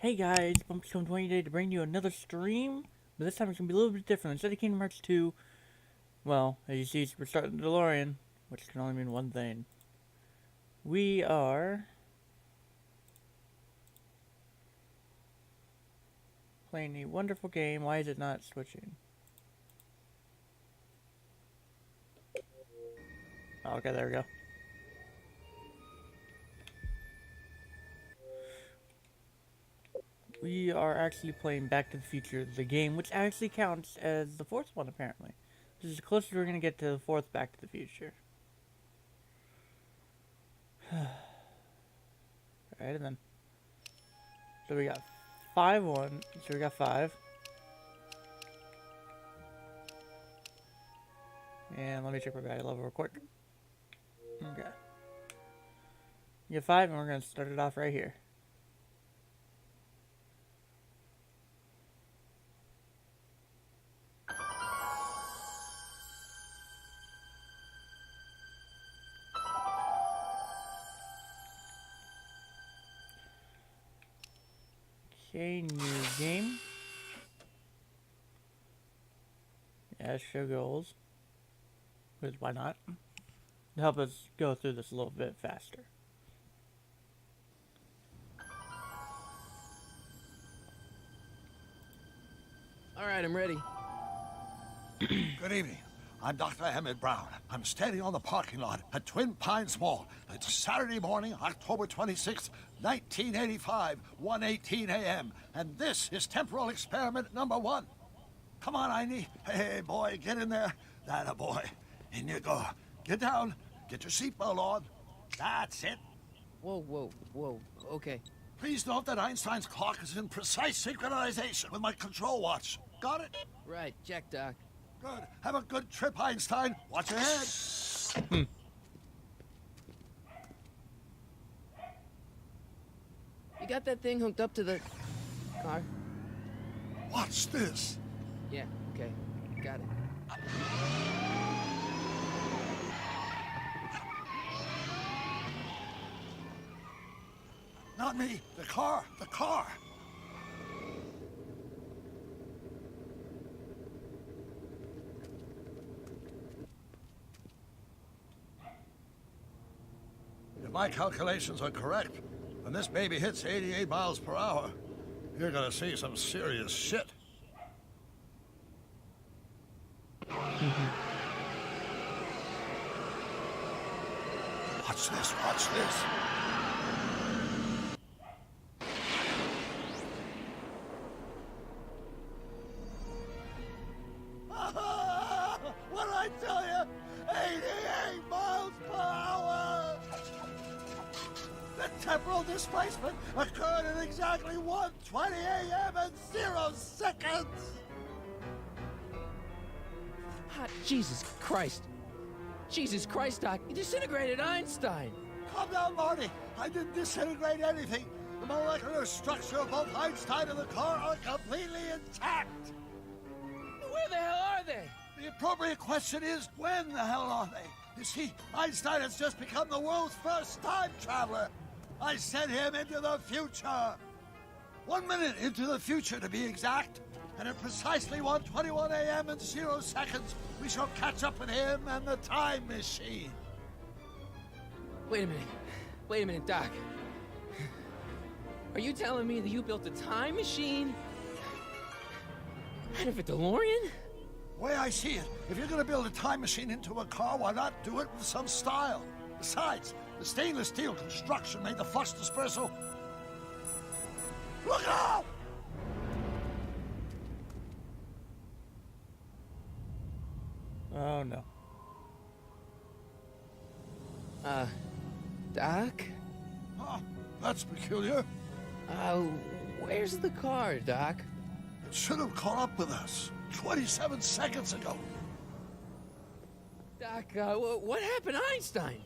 Hey guys, Bumpstone20 today to bring you another stream, but this time it's going to be a little bit different. Instead of Kingdom Hearts 2, well, as you see, we're starting the DeLorean, which can only mean one thing. We are playing a wonderful game. Why is it not switching? Oh, okay, there we go. We are actually playing Back to the Future, the game, which actually counts as the fourth one, apparently. This is the closest we're going to get to the fourth Back to the Future. Alright, and then... So we got 5-1, so we got 5. And let me check my battery level real quick. Okay. You get 5, and we're going to start it off right here. Okay, new game. Yeah, show goals. Because why not? To help us go through this a little bit faster. All right, I'm ready. Good evening. I'm Dr. Emmett Brown. I'm standing on the parking lot at Twin Pines Mall. It's Saturday morning, October 26th, 1985, 1:18 a.m. And this is temporal experiment number 1. Come on, Einie. Hey, boy, get in there. That a boy. In you go. Get down. Get your seatbelt on. That's it. Whoa. Okay. Please note that Einstein's clock is in precise synchronization with my control watch. Got it? Right, check, Doc. Good. Have a good trip, Einstein. Watch your head. You got that thing hooked up to the car? Watch this. Yeah, okay. Got it. Not me. The car. The car. If my calculations are correct, when this baby hits 88 miles per hour, you're gonna see some serious shit. Watch this, watch this. What did I tell you? 88 miles per hour! The temporal displacement occurred at exactly 1:20 a.m. and 0 seconds! Hot Jesus Christ. Jesus Christ, Doc. You disintegrated Einstein. Calm down, Marty. I didn't disintegrate anything. The molecular structure of both Einstein and the car are completely intact. Where the hell are they? The appropriate question is, when the hell are they? You see, Einstein has just become the world's first time traveler. I sent him into the future. 1 minute into the future, to be exact. And at precisely 1:21 a.m. and 0 seconds, we shall catch up with him and the time machine. Wait a minute, Doc. Are you telling me that you built a time machine out of a DeLorean? The way I see it, if you're gonna build a time machine into a car, why not do it with some style? Besides, the stainless steel construction made the flux dispersal. Look out! Oh no. Doc? Huh, that's peculiar. Where's the car, Doc? It should have caught up with us 27 seconds ago. Doc, what happened to Einstein?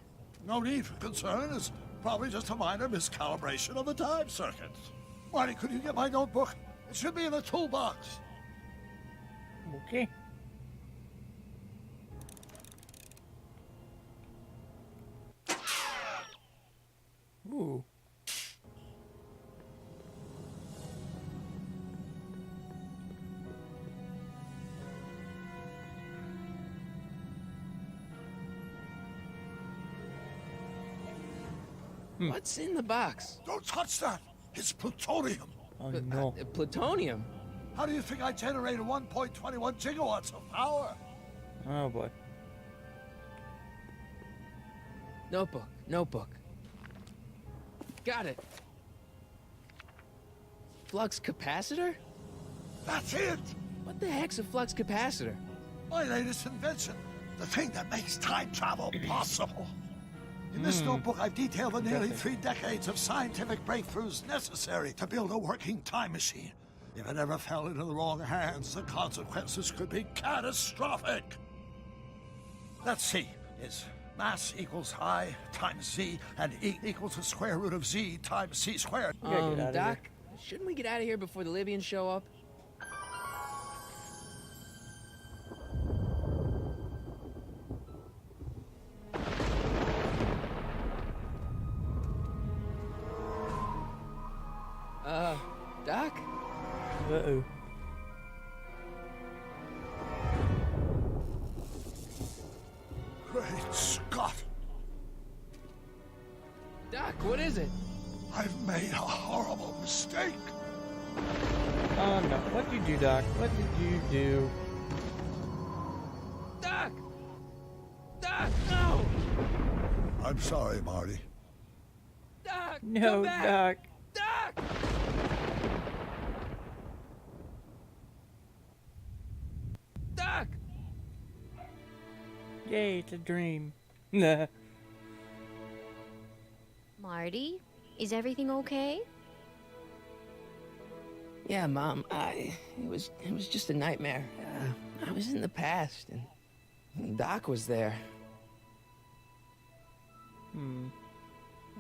No need for concern. It's probably just a minor miscalibration of the time circuits. Marty, could you get my notebook? It should be in the toolbox. Okay. Ooh. What's in the box? Don't touch that! It's plutonium! Oh no. Plutonium? How do you think I generated 1.21 gigawatts of power? Oh boy. Notebook. Got it. Flux capacitor? That's it! What the heck's a flux capacitor? My latest invention. The thing that makes time travel possible. In this notebook, I've detailed the nearly 3 decades of scientific breakthroughs necessary to build a working time machine. If it ever fell into the wrong hands, the consequences could be catastrophic. Let's see. Is mass equals I times Z, and E equals the square root of Z times C squared. gotta get outta Doc, shouldn't we get out of here before the Libyans show up? Doc? Uh-oh. Great Scott! Doc, what is it? I've made a horrible mistake. Oh no. What did you do, Doc? What did you do? Doc! Doc, no! I'm sorry, Marty. Doc, No, come back! Doc. Doc! Doc! Yay, it's a dream. Nah. Marty, is everything okay? Yeah, Mom, it was just a nightmare. I was in the past, and Doc was there.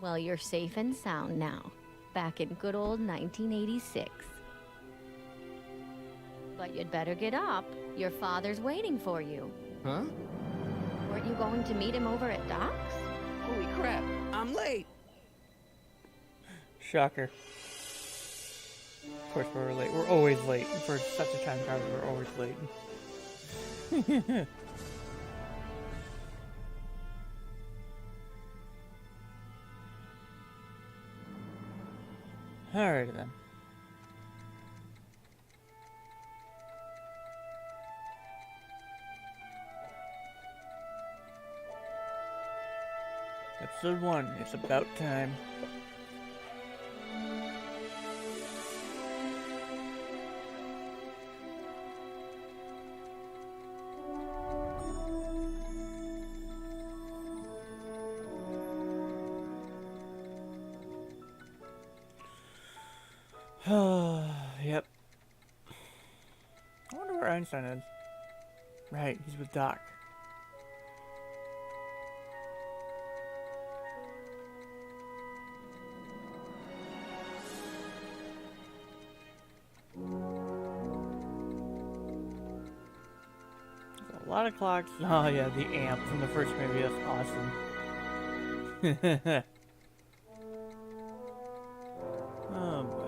Well, you're safe and sound now. Back in good old 1986. But you'd better get up. Your father's waiting for you. Huh? Weren't you going to meet him over at Doc's? Holy crap, I'm late! Shocker. Of course we're late. We're always late. For such a time travel, we're always late. Alright then. Episode 1. It's about time. Yep. I wonder where Einstein is. Right, he's with Doc. There's a lot of clocks. Oh yeah, the amp from the first movie. That's awesome. Oh boy.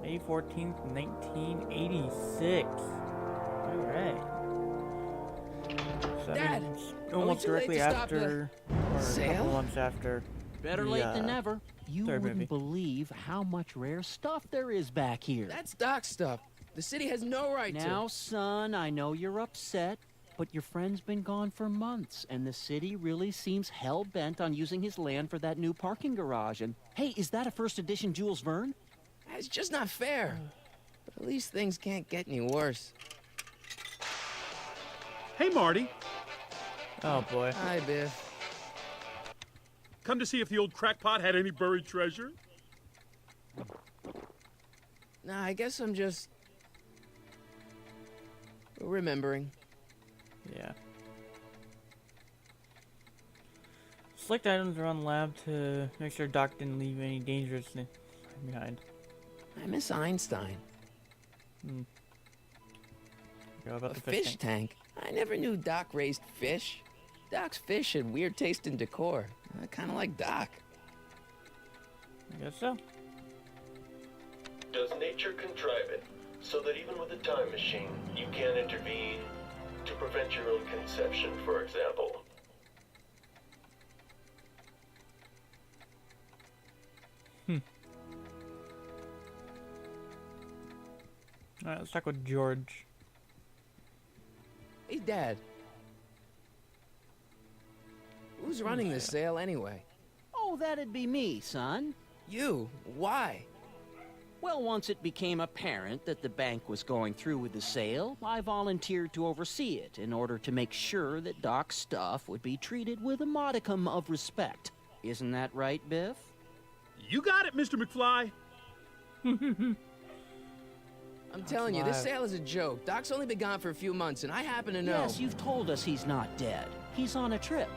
May 14th, 1986. Alright. So Dad, it's are we almost too late directly to stop after, or a sale? couple months after. Better the, late than never. You third wouldn't movie. believe how much rare stuff there is back here. That's Doc stuff. The city has no right Now, to. son, I know you're upset, but your friend's been gone for months, and the city really seems hell-bent on using his land for that new parking garage. And, hey, is that a first edition Jules Verne? It's just not fair. But at least things can't get any worse. Hey, Marty. Oh boy. Hi, Biff. Come to see if the old crackpot had any buried treasure? Nah, I guess I'm just remembering. Yeah. Select items around the lab to make sure Doc didn't leave any dangerous thing behind. I miss Einstein. Go about A the fish tank. tank. I never knew Doc raised fish. Doc's fish had weird taste and decor. I kind of like Doc. I guess so. Does nature contrive it so that even with a time machine, you can intervene to prevent your own conception, for example? Alright, let's talk with George. Hey, Dad. Who's running this sale anyway? Oh, that'd be me, son. You? Why? Well, once it became apparent that the bank was going through with the sale, I volunteered to oversee it in order to make sure that Doc's stuff would be treated with a modicum of respect. Isn't that right, Biff? You got it, Mr. McFly. I'm telling you, this live. sale is a joke. Doc's only been gone for a few months, and I happen to know. Yes, you've told us he's not dead. He's on a trip.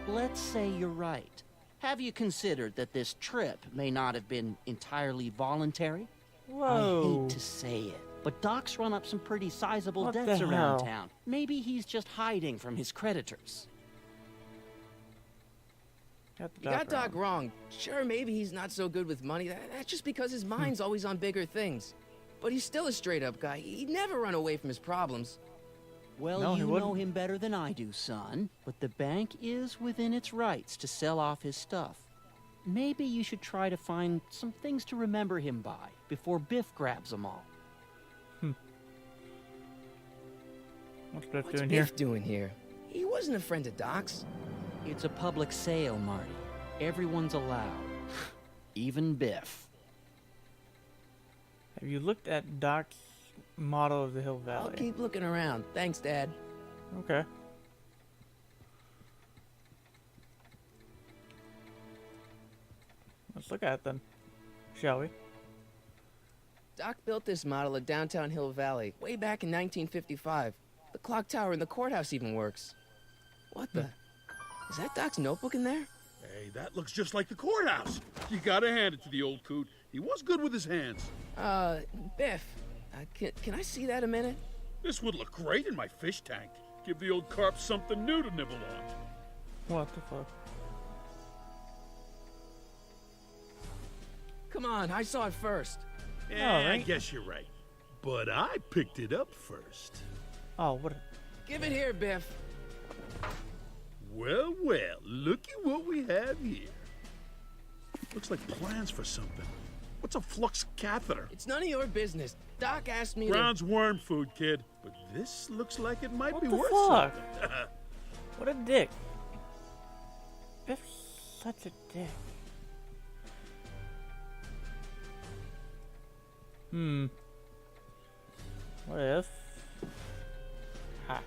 Let's say you're right. Have you considered that this trip may not have been entirely voluntary? I Whoa. hate to say it, but Doc's run up some pretty sizable What the debts around hell? town. Maybe he's just hiding from his creditors. Got You got Doc wrong. Sure, maybe he's not so good with money. That's just because his mind's always on bigger things. But he's still a straight-up guy. He'd never run away from his problems. Well, No, he you wouldn't. know him better than I do, son. But the bank is within its rights to sell off his stuff. Maybe you should try to find some things to remember him by before Biff grabs them all. What's Biff What's doing Biff here? doing here? He wasn't a friend of Doc's. It's a public sale, Marty. Everyone's allowed. Even Biff. Have you looked at Doc's model of the Hill I'll Valley? keep looking around. Thanks, Dad. Okay. Let's look at it then, shall we? Doc built this model at downtown Hill Valley way back in 1955. The clock tower in the courthouse even works. What the? Is that Doc's notebook in there? Hey, that looks just like the courthouse. You gotta hand it to the old coot. He was good with his hands. Biff, can I see that a minute? This would look great in my fish tank. Give the old carp something new to nibble on. What the fuck? Come on, I saw it first. Yeah, I right. guess you're right. But I picked it up first. Oh, what? Give it here, Biff. Well, well, looky what we have here. Looks like plans for something. What's a flux catheter? It's none of your business. Doc asked me Brown's worm food, kid. But this looks like it might What be the worth fuck? something. What a dick. Biff's such a dick. What if? Ha.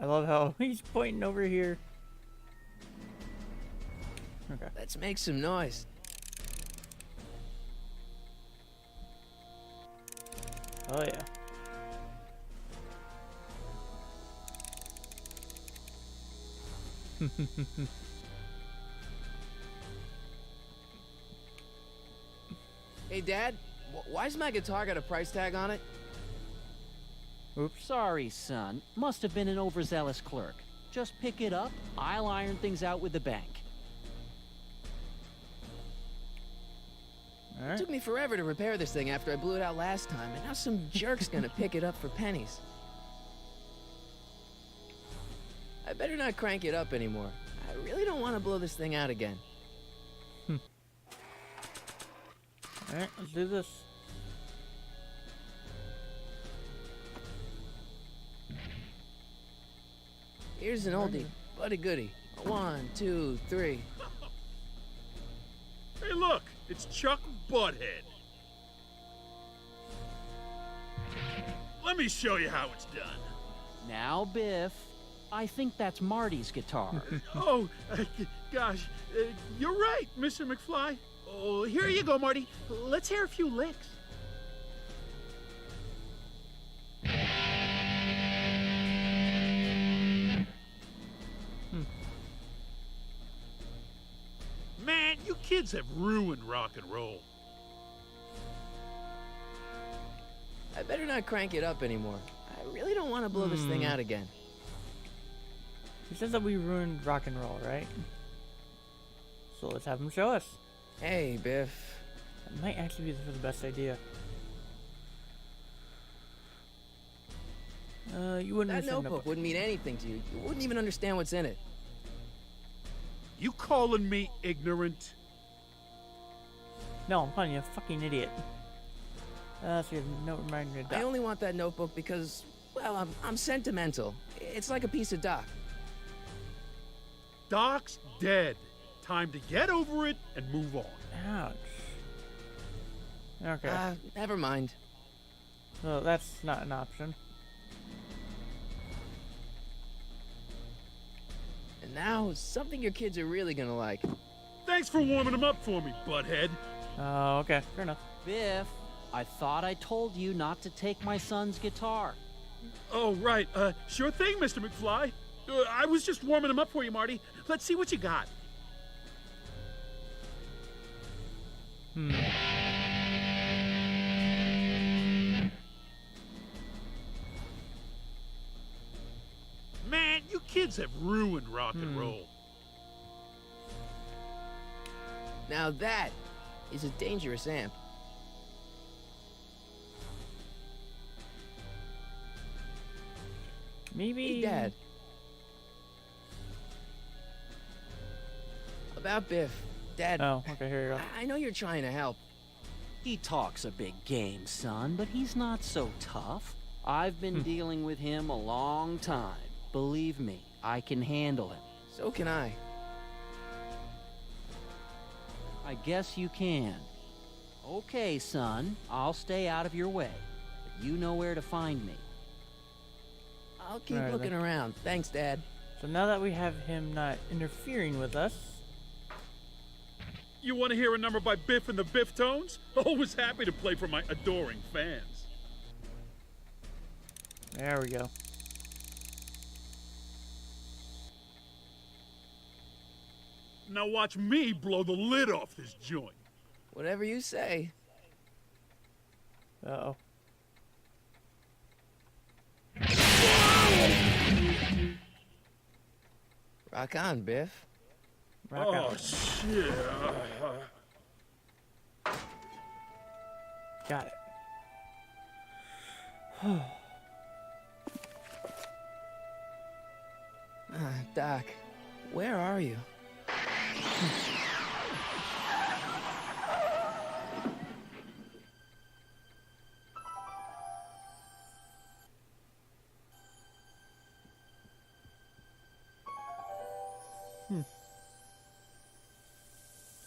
I love how he's pointing over here. Okay. Let's make some noise. Oh yeah. Hey, Dad, why's my guitar got a price tag on it? Sorry, son. Must have been an overzealous clerk. Just pick it up. I'll iron things out with the bank. It Alright. took me forever to repair this thing after I blew it out last time, and now some jerk's gonna pick it up for pennies. I better not crank it up anymore. I really don't want to blow this thing out again. Alright, let's do this. Here's an oldie, but a goodie. 1, 2, 3. Hey, look, it's Chuck Butthead. Let me show you how it's done. Now, Biff, I think that's Marty's guitar. Oh, gosh, you're right, Mr. McFly. Oh, here you go, Marty. Let's hear a few licks. Man, you kids have ruined rock and roll. I better not crank it up anymore. I really don't want to blow this thing out again. He says that we ruined rock and roll, right? So let's have him show us. Hey, Biff. That might actually be the best idea. You wouldn't That understand notebook wouldn't mean anything to you. You wouldn't even understand what's in it. You calling me ignorant? No, I'm calling you a fucking idiot. So you have a note reminding me of I Doc. only want that notebook because, well, I'm sentimental. It's like a piece of Doc. Doc's dead. Time to get over it and move on. Ouch. Okay. Never mind. So that's not an option. And now, something your kids are really gonna like. Thanks for warming him up for me, butthead. Oh, okay. Fair enough. Biff, I thought I told you not to take my son's guitar. Oh, right. Sure thing, Mr. McFly. I was just warming him up for you, Marty. Let's see what you got. Man, you kids have ruined rock and roll. Now that is a dangerous amp. Maybe. Hey, Dad. About Biff. Dad, Oh, okay. Here you go. I know you're trying to help. He talks a big game, son, but he's not so tough. I've been dealing with him a long time. Believe me, I can handle him. So can I. I guess you can. Okay, son, I'll stay out of your way. But you know where to find me. I'll keep Alright, looking then. around. Thanks, Dad. So now that we have him not interfering with us, You want to hear a number by Biff and the Biff Tones? Always happy to play for my adoring fans. there we go. Now watch me blow the lid off this joint. Whatever you say. Uh-oh. Rock on, Biff. Rock Oh, out. shit. Got it. Doc, where are you?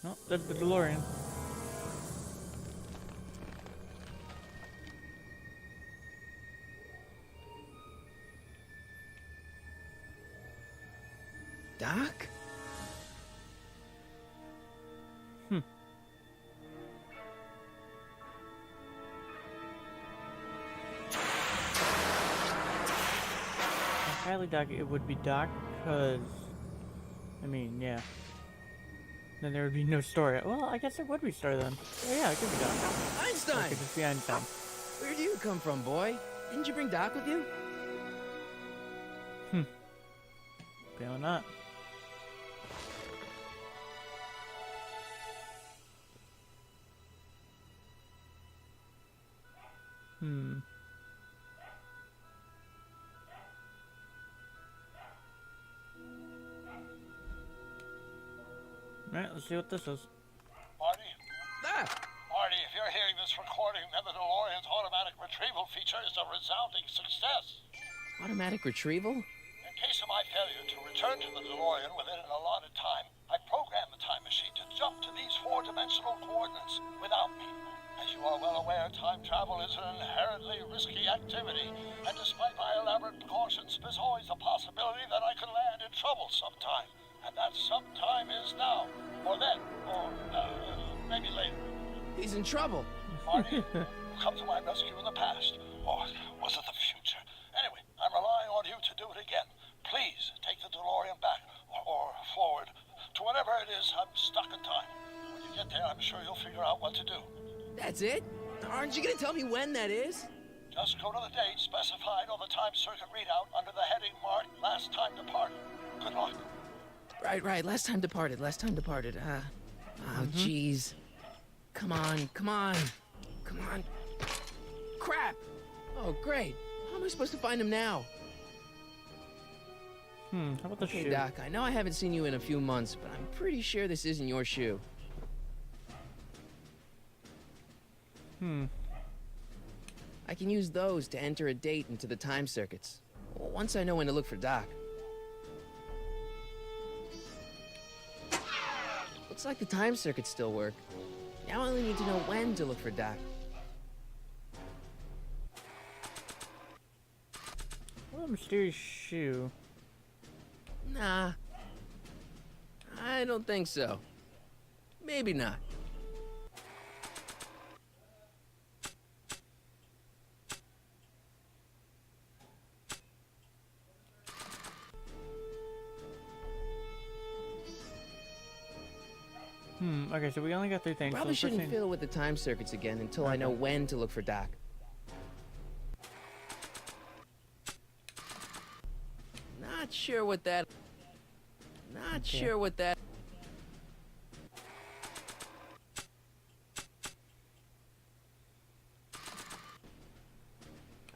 No, that's the DeLorean. Doc? I highly doubt it would be Doc, because, I mean, yeah. Then there would be no story. Well, I guess there would be story then. Oh yeah, it could be Doc. It Einstein! could just be Einstein. Where do you come from, boy? Didn't you bring Doc with you? Apparently not. Alright, let's see what this is. Marty? Ah! Marty, if you're hearing this recording, then the DeLorean's automatic retrieval feature is a resounding success. Automatic retrieval? In case of my failure to return to the DeLorean within an allotted time, I programmed the time machine to jump to these four-dimensional coordinates without me. As you are well aware, time travel is an inherently risky activity, and despite my elaborate precautions, there's always a possibility that I could land in trouble sometime. And that sometime is now, or then, or maybe later. He's in trouble. Marty, you come to my rescue in the past, or was it the future? Anyway, I'm relying on you to do it again. Please take the DeLorean back, or forward, to whenever it is I'm stuck in time. When you get there, I'm sure you'll figure out what to do. That's it? Aren't you gonna tell me when that is? Just go to the date specified on the time circuit readout under the heading marked Last Time Departed. Good luck. Right. Last time departed. Oh, jeez. Come on. Crap! Oh, great. How am I supposed to find him now? How about the Hey, shoe? Doc, I know I haven't seen you in a few months, but I'm pretty sure this isn't your shoe. I can use those to enter a date into the time circuits. Once I know when to look for Doc. Looks like the time circuits still work. Now I only need to know when to look for Doc. What a mysterious shoe. Nah. I don't think so. Maybe not. Okay, so we only got 3 things. Probably so the first shouldn't thing- fiddle with the time circuits again until I know when to look for Doc. Not sure what that... Not sure what that...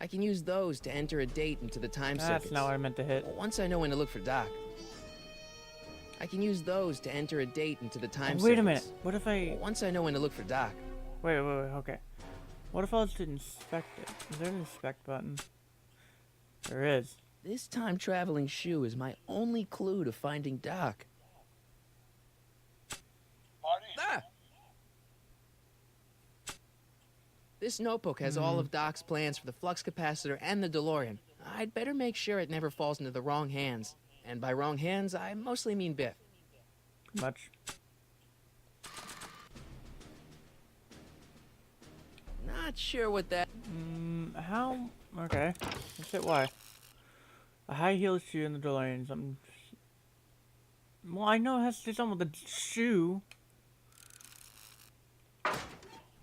I can use those to enter a date into the time circuits. That's not what I meant to hit. Once I know when to look for Doc. I can use those to enter a date into the time circuits. Wait a minute. What if I... Once I know when to look for Doc. Wait, okay. What if I was to inspect it? Is there an inspect button? There is. This time-traveling shoe is my only clue to finding Doc. Marty? Ah! This notebook has all of Doc's plans for the flux capacitor and the DeLorean. I'd better make sure it never falls into the wrong hands. And by wrong hands, I mostly mean Biff. Much. Not sure what that... How? Okay. Let's hit Y. A high heel shoe in the DeLorean. Something. Well, I know it has to do something with the shoe.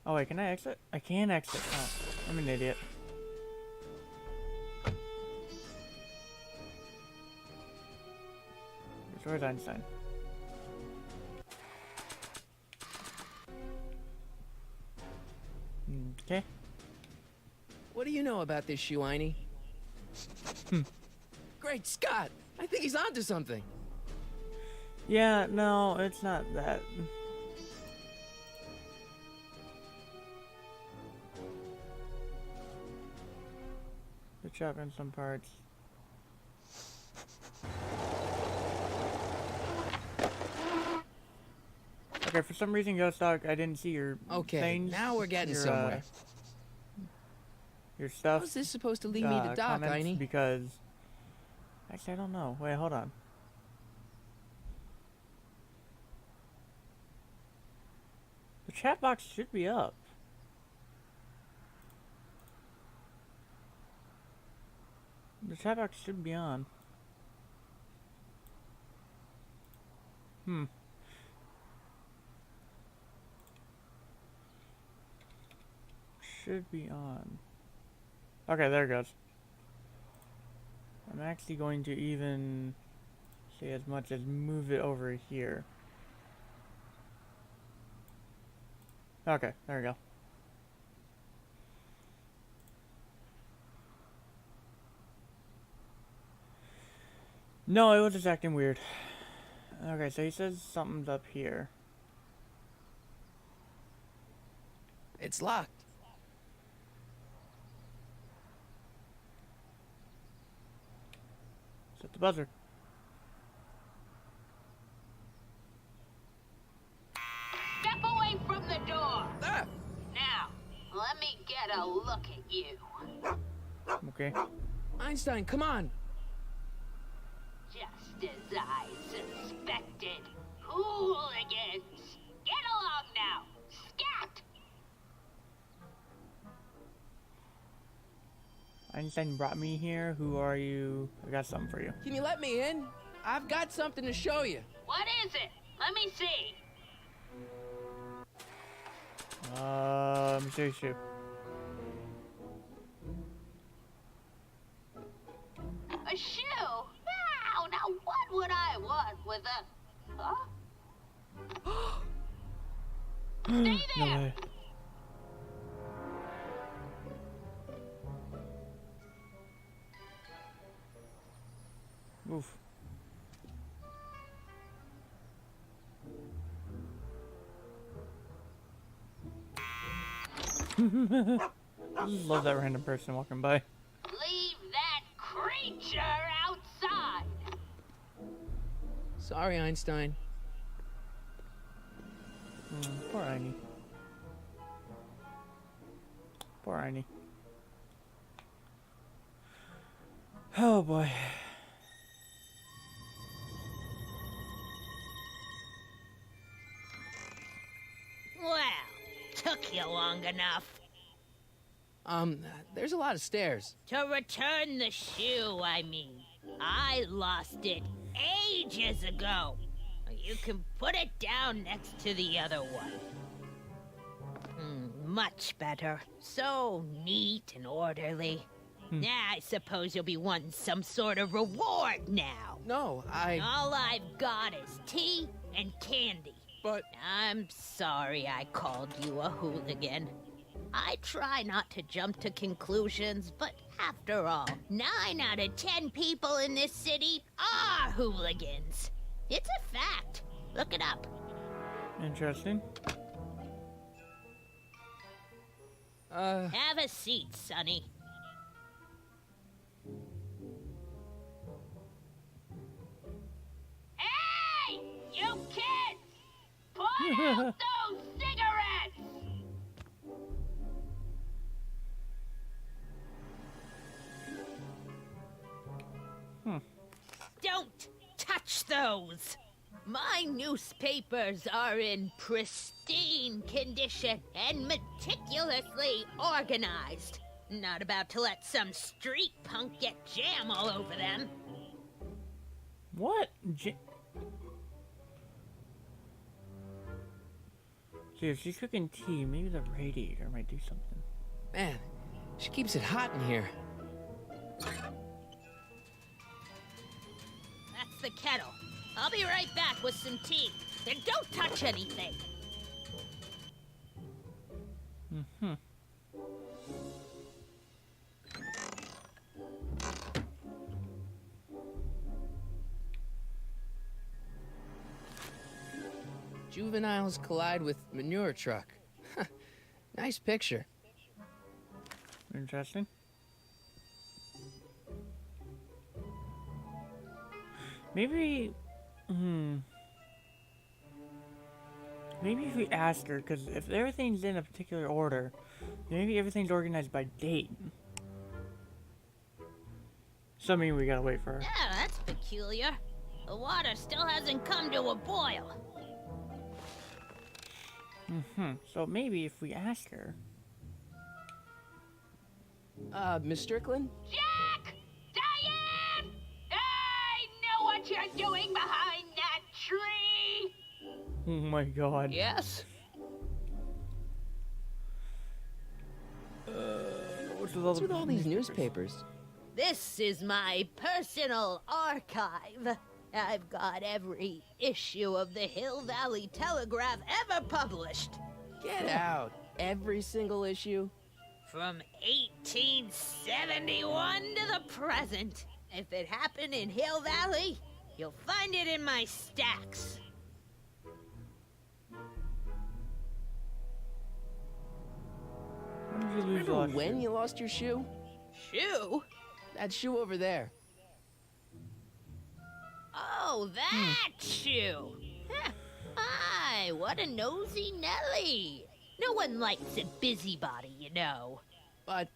Oh wait, can I exit? I can exit. Oh, I'm an idiot. Where's Einstein? Okay. What do you know about this shoe, Einie? Great Scott! I think he's onto something. Yeah, no, it's not that. The chop in some parts. Okay, for some reason, Ghost Dog, I didn't see your Okay, things, now we're getting your, somewhere. Your stuff. How's this supposed to lead me to Doc, comments, Einie? because actually I don't know. Wait, hold on. The chat box should be up. The chat box should be on. Should be on. Okay, there it goes. I'm actually going to even say as much as move it over here. Okay, there we go. No, it was just acting weird. Okay, so he says something's up here. It's locked. Set the buzzer. Step away from the door. Ah! Now, let me get a look at you. Okay. Einstein, come on! Just as I suspected. Hooligans! Get along now! Scat! Einstein brought me here. Who are you? I got something for you. Can you let me in? I've got something to show you. What is it? Let me see. Mysterious shoe. A shoe? Now what would I want with a... Huh? Stay No there! way. Oof. I just love that random person walking by. Leave that creature outside. Sorry, Einstein. Poor Einie. Poor Einie. Oh boy. Well, took you long enough. There's a lot of stairs. To return the shoe, I mean. I lost it ages ago. You can put it down next to the other one. Much better. So neat and orderly. I suppose you'll be wanting some sort of reward now. No, All I've got is tea and candy. But... I'm sorry I called you a hooligan. I try not to jump to conclusions, but after all, 9 out of 10 people in this city are hooligans. It's a fact. Look it up. Interesting. Have a seat, Sonny. Hey! You kids! Put out those cigarettes! Don't touch those! My newspapers are in pristine condition and meticulously organized. Not about to let some street punk get jam all over them. What? See, if she's cooking tea, maybe the radiator might do something. Man, she keeps it hot in here. That's the kettle. I'll be right back with some tea. And don't touch anything. Juveniles collide with manure truck. Nice picture. Interesting. Maybe, maybe if we ask her, because if everything's in a particular order, maybe everything's organized by date. So, I mean, we gotta wait for her. Yeah, that's peculiar. The water still hasn't come to a boil. So maybe if we ask her. Miss Strickland? Jack! Diane! I know what you're doing behind that tree! Oh my god. Yes? What's What's with all these newspapers? This is my personal archive. I've got every issue of the Hill Valley Telegraph ever published. Get out. Every single issue? From 1871 to the present. If it happened in Hill Valley, you'll find it in my stacks. When did you lose Remember last when year? you lost your shoe? Shoe? That shoe over there. Oh, that shoe. Huh. Hi, what a nosy Nelly. No one likes a busybody, you know. But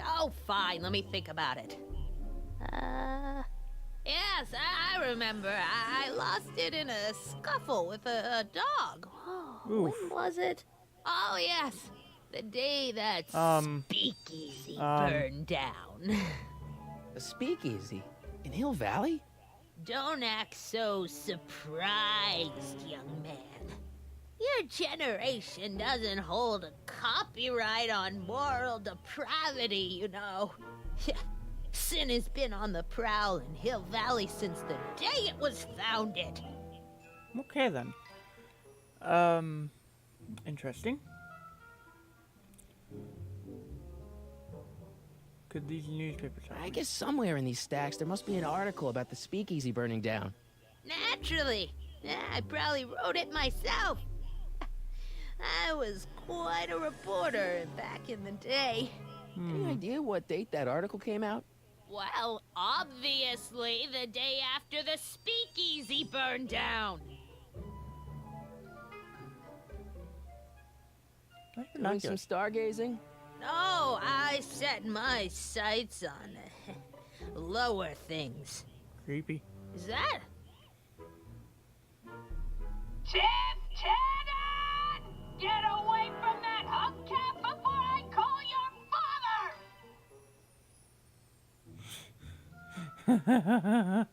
Oh, fine, let me think about it. Yes, I remember. I lost it in a scuffle with a dog. Oof. When was it? Oh, yes. The day that speakeasy burned down. a speakeasy in Hill Valley? Don't act so surprised, young man. Your generation doesn't hold a copyright on moral depravity, you know. Sin has been on the prowl in Hill Valley since the day it was founded. Okay then. Interesting. Could these newspapers help? I guess somewhere in these stacks there must be an article about the speakeasy burning down. Naturally. I probably wrote it myself. I was quite a reporter back in the day. Any idea what date that article came out? Well, obviously the day after the speakeasy burned down. That's Doing not some good. stargazing? No, I set my sights on lower things. Creepy. Is that? Ted! Get away from that hubcap before I call your father!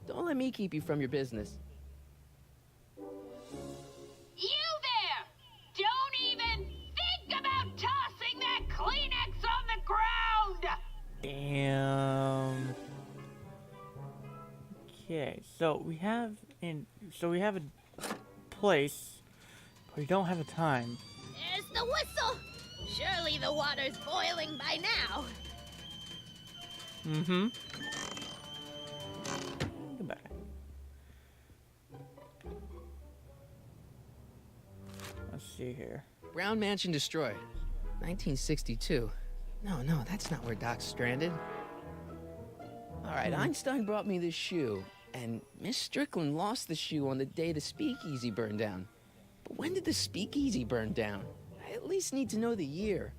Don't let me keep you from your business. You there! Don't even think about tossing that Kleenex on the ground! Damn. Okay, so we have a place, but we don't have a time. There's the whistle. Surely the water's boiling by now. Mm-hmm. Goodbye. Let's see here. Brown Mansion destroyed. 1962. No, that's not where Doc's stranded. All right, Einstein brought me this shoe, and Miss Strickland lost the shoe on the day the speakeasy burned down. But when did the speakeasy burn down? I at least need to know the year.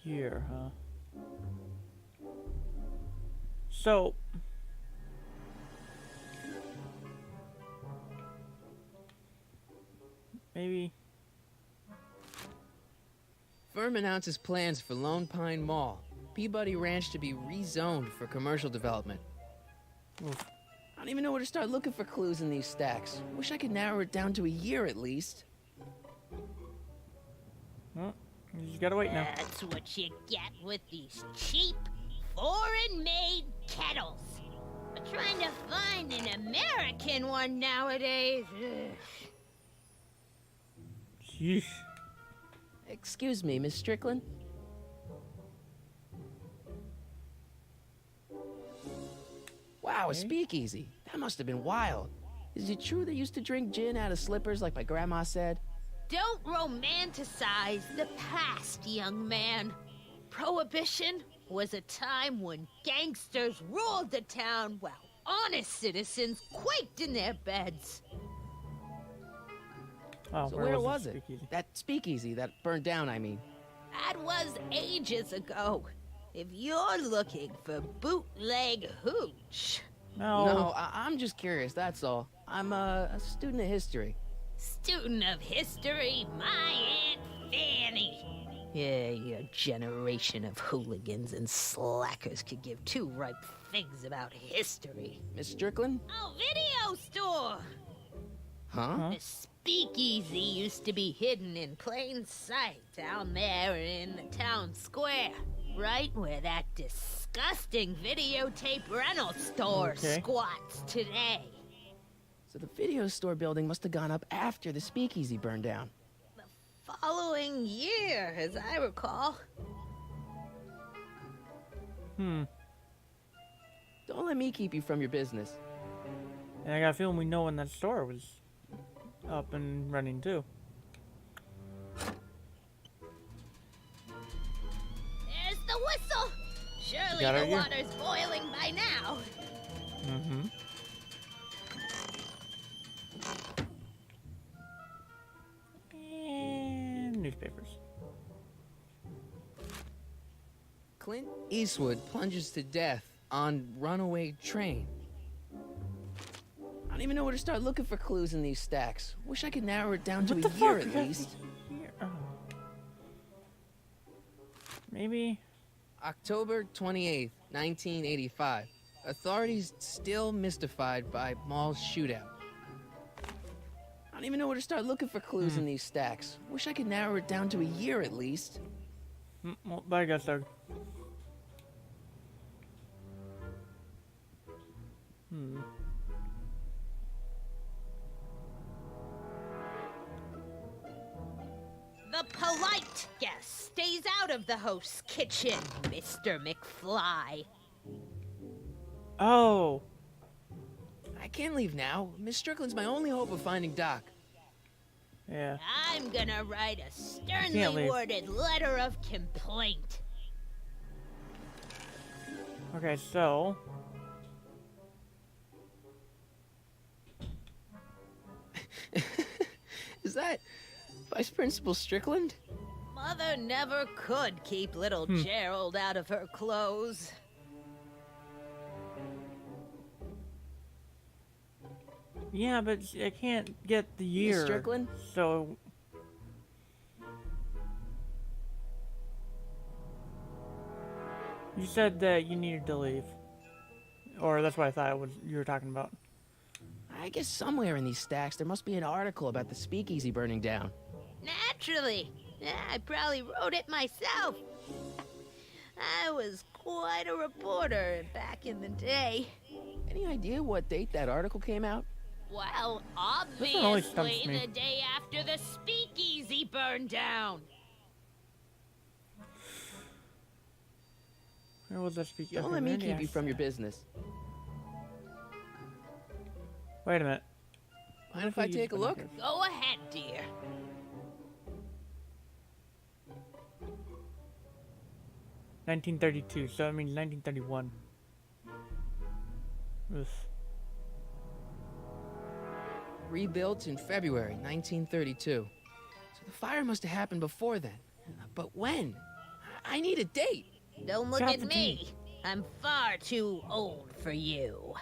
Here, huh? So, maybe. Firm announces plans for Lone Pine Mall, Peabody Ranch to be rezoned for commercial development. Oof. I don't even know where to start looking for clues in these stacks. Wish I could narrow it down to a year at least. Well, you just gotta wait now. That's what you get with these cheap, foreign-made kettles. But trying to find an American one nowadays. Yeesh. Excuse me, Miss Strickland? Wow, a Okay. speakeasy. That must have been wild. Is it true they used to drink gin out of slippers like my grandma said? Don't romanticize the past, young man. Prohibition was a time when gangsters ruled the town while honest citizens quaked in their beds. Oh, So where was the it? speakeasy? That speakeasy that burned down, I mean. That was ages ago. If you're looking for bootleg hooch, No, I'm just curious, that's all. I'm a student of history. student of history, my Aunt Fanny. Yeah, your generation of hooligans and slackers could give two ripe figs about history. Miss Strickland? Oh, video store! Huh? The speakeasy used to be hidden in plain sight down there in the town square. Right where that disgusting videotape rental store Okay. squats today. So the video store building must have gone up after the speakeasy burned down. Following year, as I recall. Hmm. Don't let me keep you from your business. And I got a feeling we know when that store was up and running too. There's the whistle! Surely Got it the here. water's boiling by now. Mm-hmm. And newspapers. Clint Eastwood plunges to death on runaway train. I don't even know where to start looking for clues in these stacks. Wish I could narrow it down to What a the year fuck? at least. Here. Oh. Maybe. October 28th, 1985. Authorities still mystified by mall shootout. I don't even know where to start looking for clues in these stacks. Wish I could narrow it down to a year at least. Well, bye, guys, Doug. The polite guest stays out of the host's kitchen, Mr. McFly. Oh. I can't leave now. Miss Strickland's my only hope of finding Doc. Yeah. I'm gonna write a Can't sternly leave. worded letter of complaint. Okay, so Is that Vice Principal Strickland? Mother never could keep little Gerald out of her clothes. yeah, but I can't get the year. Strickland? So you said that you needed to leave, or that's what I thought it was you were talking about. I guess somewhere in these stacks there must be an article about the speakeasy burning down. Naturally. Yeah, I probably wrote it myself. I was quite a reporter back in the day. Any idea what date that article came out? Well, one always stumps obviously me. the day after the speakeasy burned down. Where was that speaking? Don't let me keep you from your business. Wait a minute. Mind if I take a look? Go ahead, dear. $1932, so it means 1931. Ugh. Rebuilt in February 1932. So the fire must have happened before then. But when? I need a date. Don't look Got at the me. I'm far too old for you.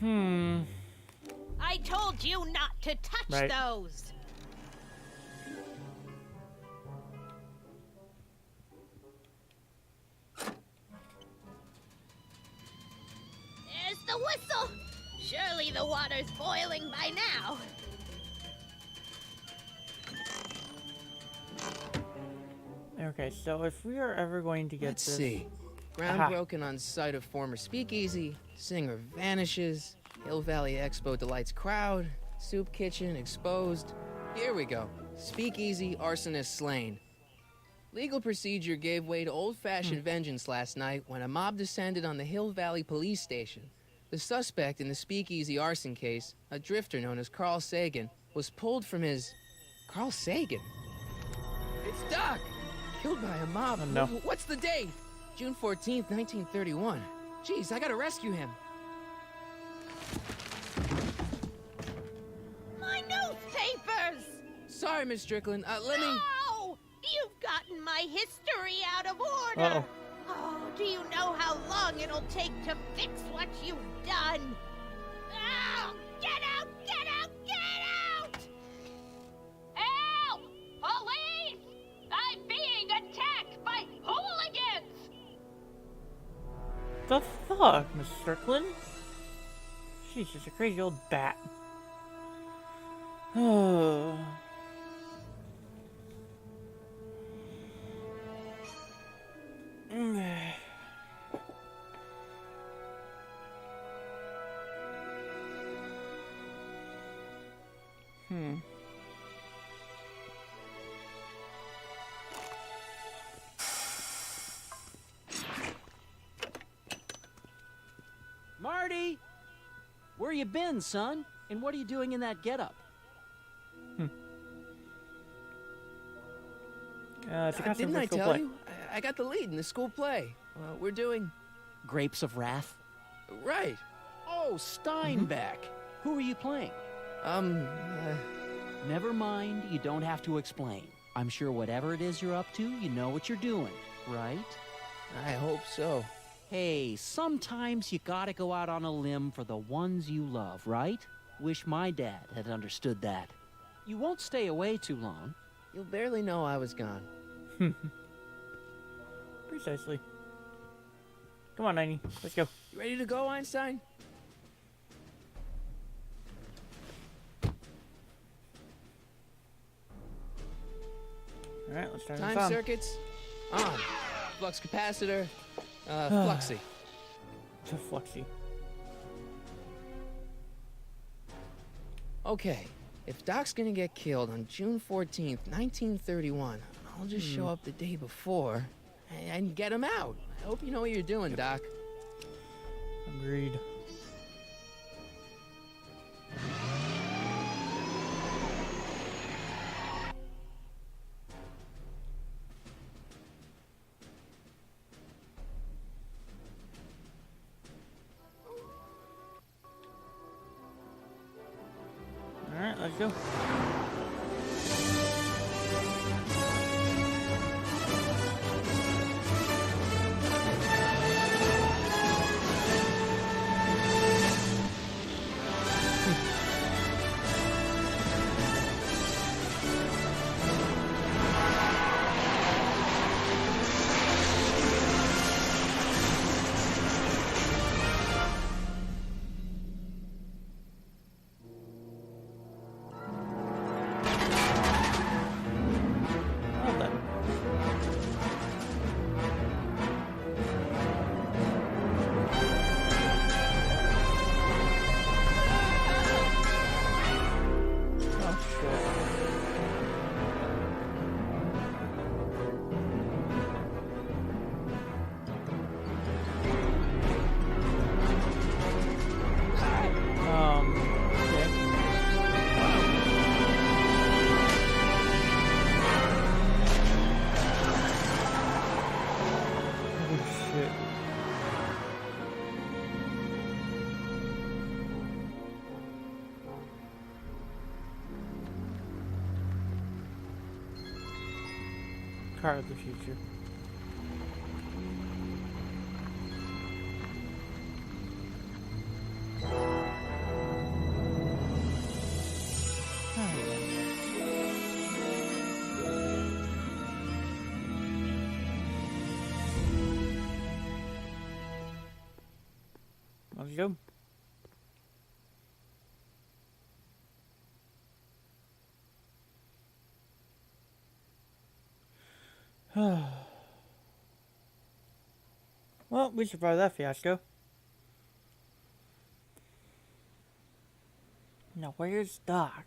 I told you not to touch Right. those. There's the whistle. Surely the water's boiling by now. Okay, so if we are ever going to get Let's this, see. Ground Aha. broken on site of former speakeasy. Singer vanishes. Hill Valley Expo delights crowd. Soup kitchen exposed. Here we go. Speakeasy arsonist slain. Legal procedure gave way to old-fashioned vengeance last night when a mob descended on the Hill Valley police station. The suspect in the speakeasy arson case, a drifter known as Carl Sagan, was pulled from his... Carl Sagan? It's Doc! Killed by a mob. Oh, no. What's the date? June 14th, 1931. Jeez, I gotta rescue him. My newspapers! Sorry, Miss Strickland. Let me... No! You've gotten my history out of order! Uh-oh. Oh, do you know how long it'll take to fix what you've done? Oh, get out! Get out! Get out! Help! Police! I'm being attacked by hooligans! the fuck, Miss Strickland? She's just a crazy old bat. Marty! Where you been, son? And what are you doing in that getup? It's a costume Didn't for I school tell play. you? I got the lead in the school play. We're doing... Grapes of Wrath? Right. Oh, Steinbeck. Who are you playing? Never mind, you don't have to explain. I'm sure whatever it is you're up to, you know what you're doing, right? I hope so. Hey, sometimes you gotta go out on a limb for the ones you love, right? Wish my dad had understood that. You won't stay away too long. You'll barely know I was gone. Precisely. Come on, 90. Let's go. You ready to go, Einstein? Alright, let's turn Time this on. circuits on. Flux capacitor, fluxy. To Fluxy. Okay, if Doc's gonna get killed on June 14th, 1931, I'll just show up the day before and get him out. I hope you know what you're doing, Doc. Agreed. go. Well then. Oh shit. Okay. Oh shit. Car of the future. Let's go. Well, we survived that fiasco. Now, where's Doc?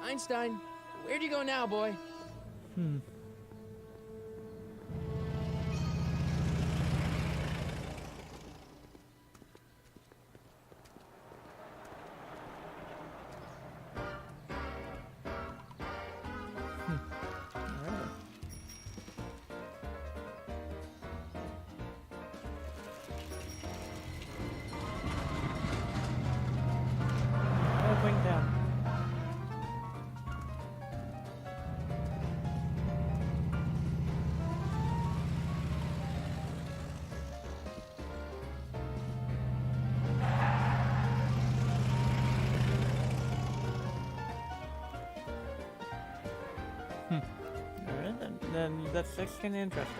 Einstein, where'd you go now, boy? Alright. Going down. Alright, then that's kind of interesting.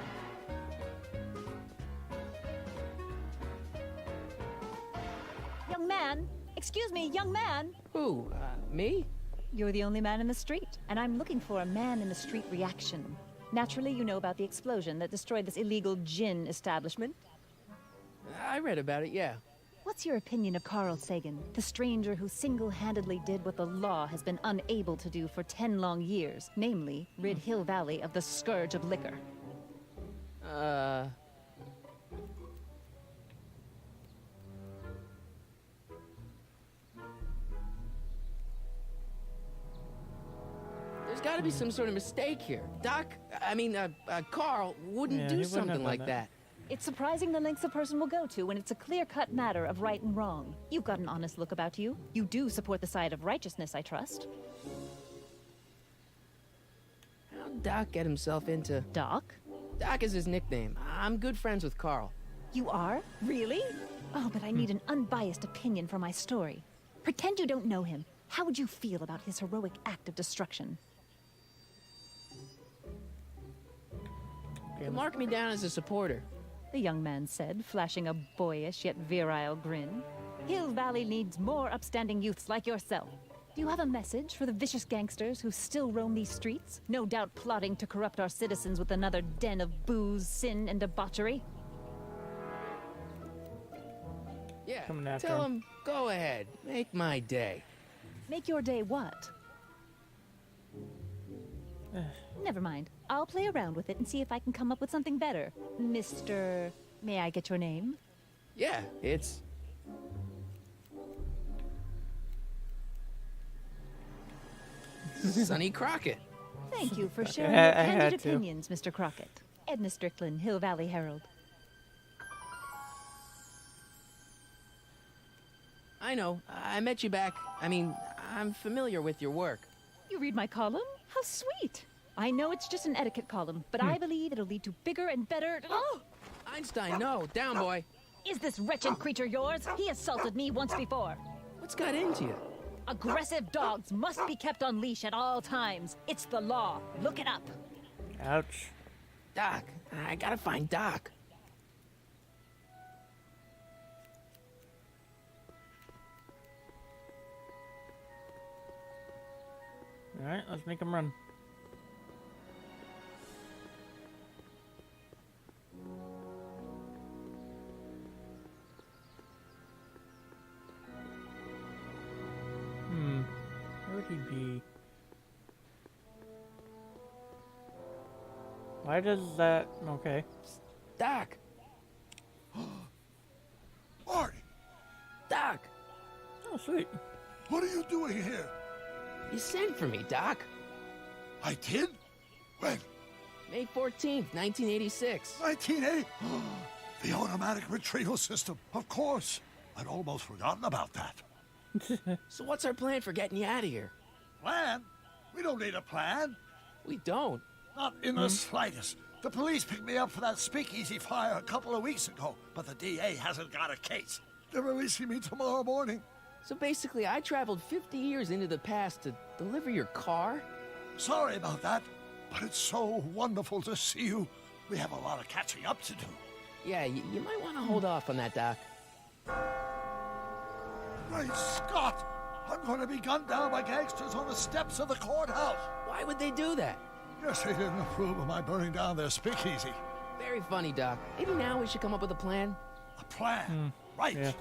Young man! Excuse me, young man! Who, me? You're the only man in the street, and I'm looking for a man-in-the-street reaction. Naturally, you know about the explosion that destroyed this illegal gin establishment. I read about it, yeah. What's your opinion of Carl Sagan, the stranger who single-handedly did what the law has been unable to do for 10 long years, namely, rid Hill Valley of the scourge of liquor? There's gotta be some sort of mistake here. Carl wouldn't Yeah, do he wouldn't have something done like that. that. It's surprising the lengths a person will go to when it's a clear-cut matter of right and wrong. You've got an honest look about you. You do support the side of righteousness, I trust. How'd Doc get himself into... Doc? Doc is his nickname. I'm good friends with Carl. You are? Really? Oh, but I need an unbiased opinion for my story. Pretend you don't know him. How would you feel about his heroic act of destruction? You can mark me down as a supporter. The young man said, flashing a boyish yet virile grin. Hill Valley needs more upstanding youths like yourself. Do you have a message for the vicious gangsters who still roam these streets? No doubt plotting to corrupt our citizens with another den of booze, sin, and debauchery? Yeah, Coming after tell him. him, go ahead, make my day. Make your day what? Never mind. I'll play around with it and see if I can come up with something better. Mr... May I get your name? Yeah, it's... Sonny Crockett. Thank you for sharing I your had candid to. opinions, Mr. Crockett. Edna Strickland, Hill Valley Herald. I know. I met you back. I'm familiar with your work. You read my column? How sweet. I know it's just an etiquette column, but I believe it'll lead to bigger and better... Oh! Einstein, no. Down, boy. Is this wretched creature yours? He assaulted me once before. What's got into you? Aggressive dogs must be kept on leash at all times. It's the law. Look it up. Ouch. Doc. I gotta find Doc. Alright, let's make him run. Where would he be? Why does that... Okay. Doc. Marty, Doc. Oh, sweet. what are you doing here? You sent for me, Doc. I did? When? May 14th, 1986. 1980? The automatic retrieval system. Of course. I'd almost forgotten about that. So what's our plan for getting you out of here? Plan? We don't need a plan. We don't. Not in the slightest. The police picked me up for that speakeasy fire a couple of weeks ago, but the DA hasn't got a case. They're releasing me tomorrow morning. So basically, I traveled 50 years into the past to deliver your car? Sorry about that, but it's so wonderful to see you. We have a lot of catching up to do. Yeah, you might want to hold off on that, Doc. Great Scott! I'm going to be gunned down by gangsters on the steps of the courthouse. Why would they do that? Guess they didn't approve of my burning down their speakeasy. Very funny, Doc. Maybe now we should come up with a plan. A plan? Right. Yeah.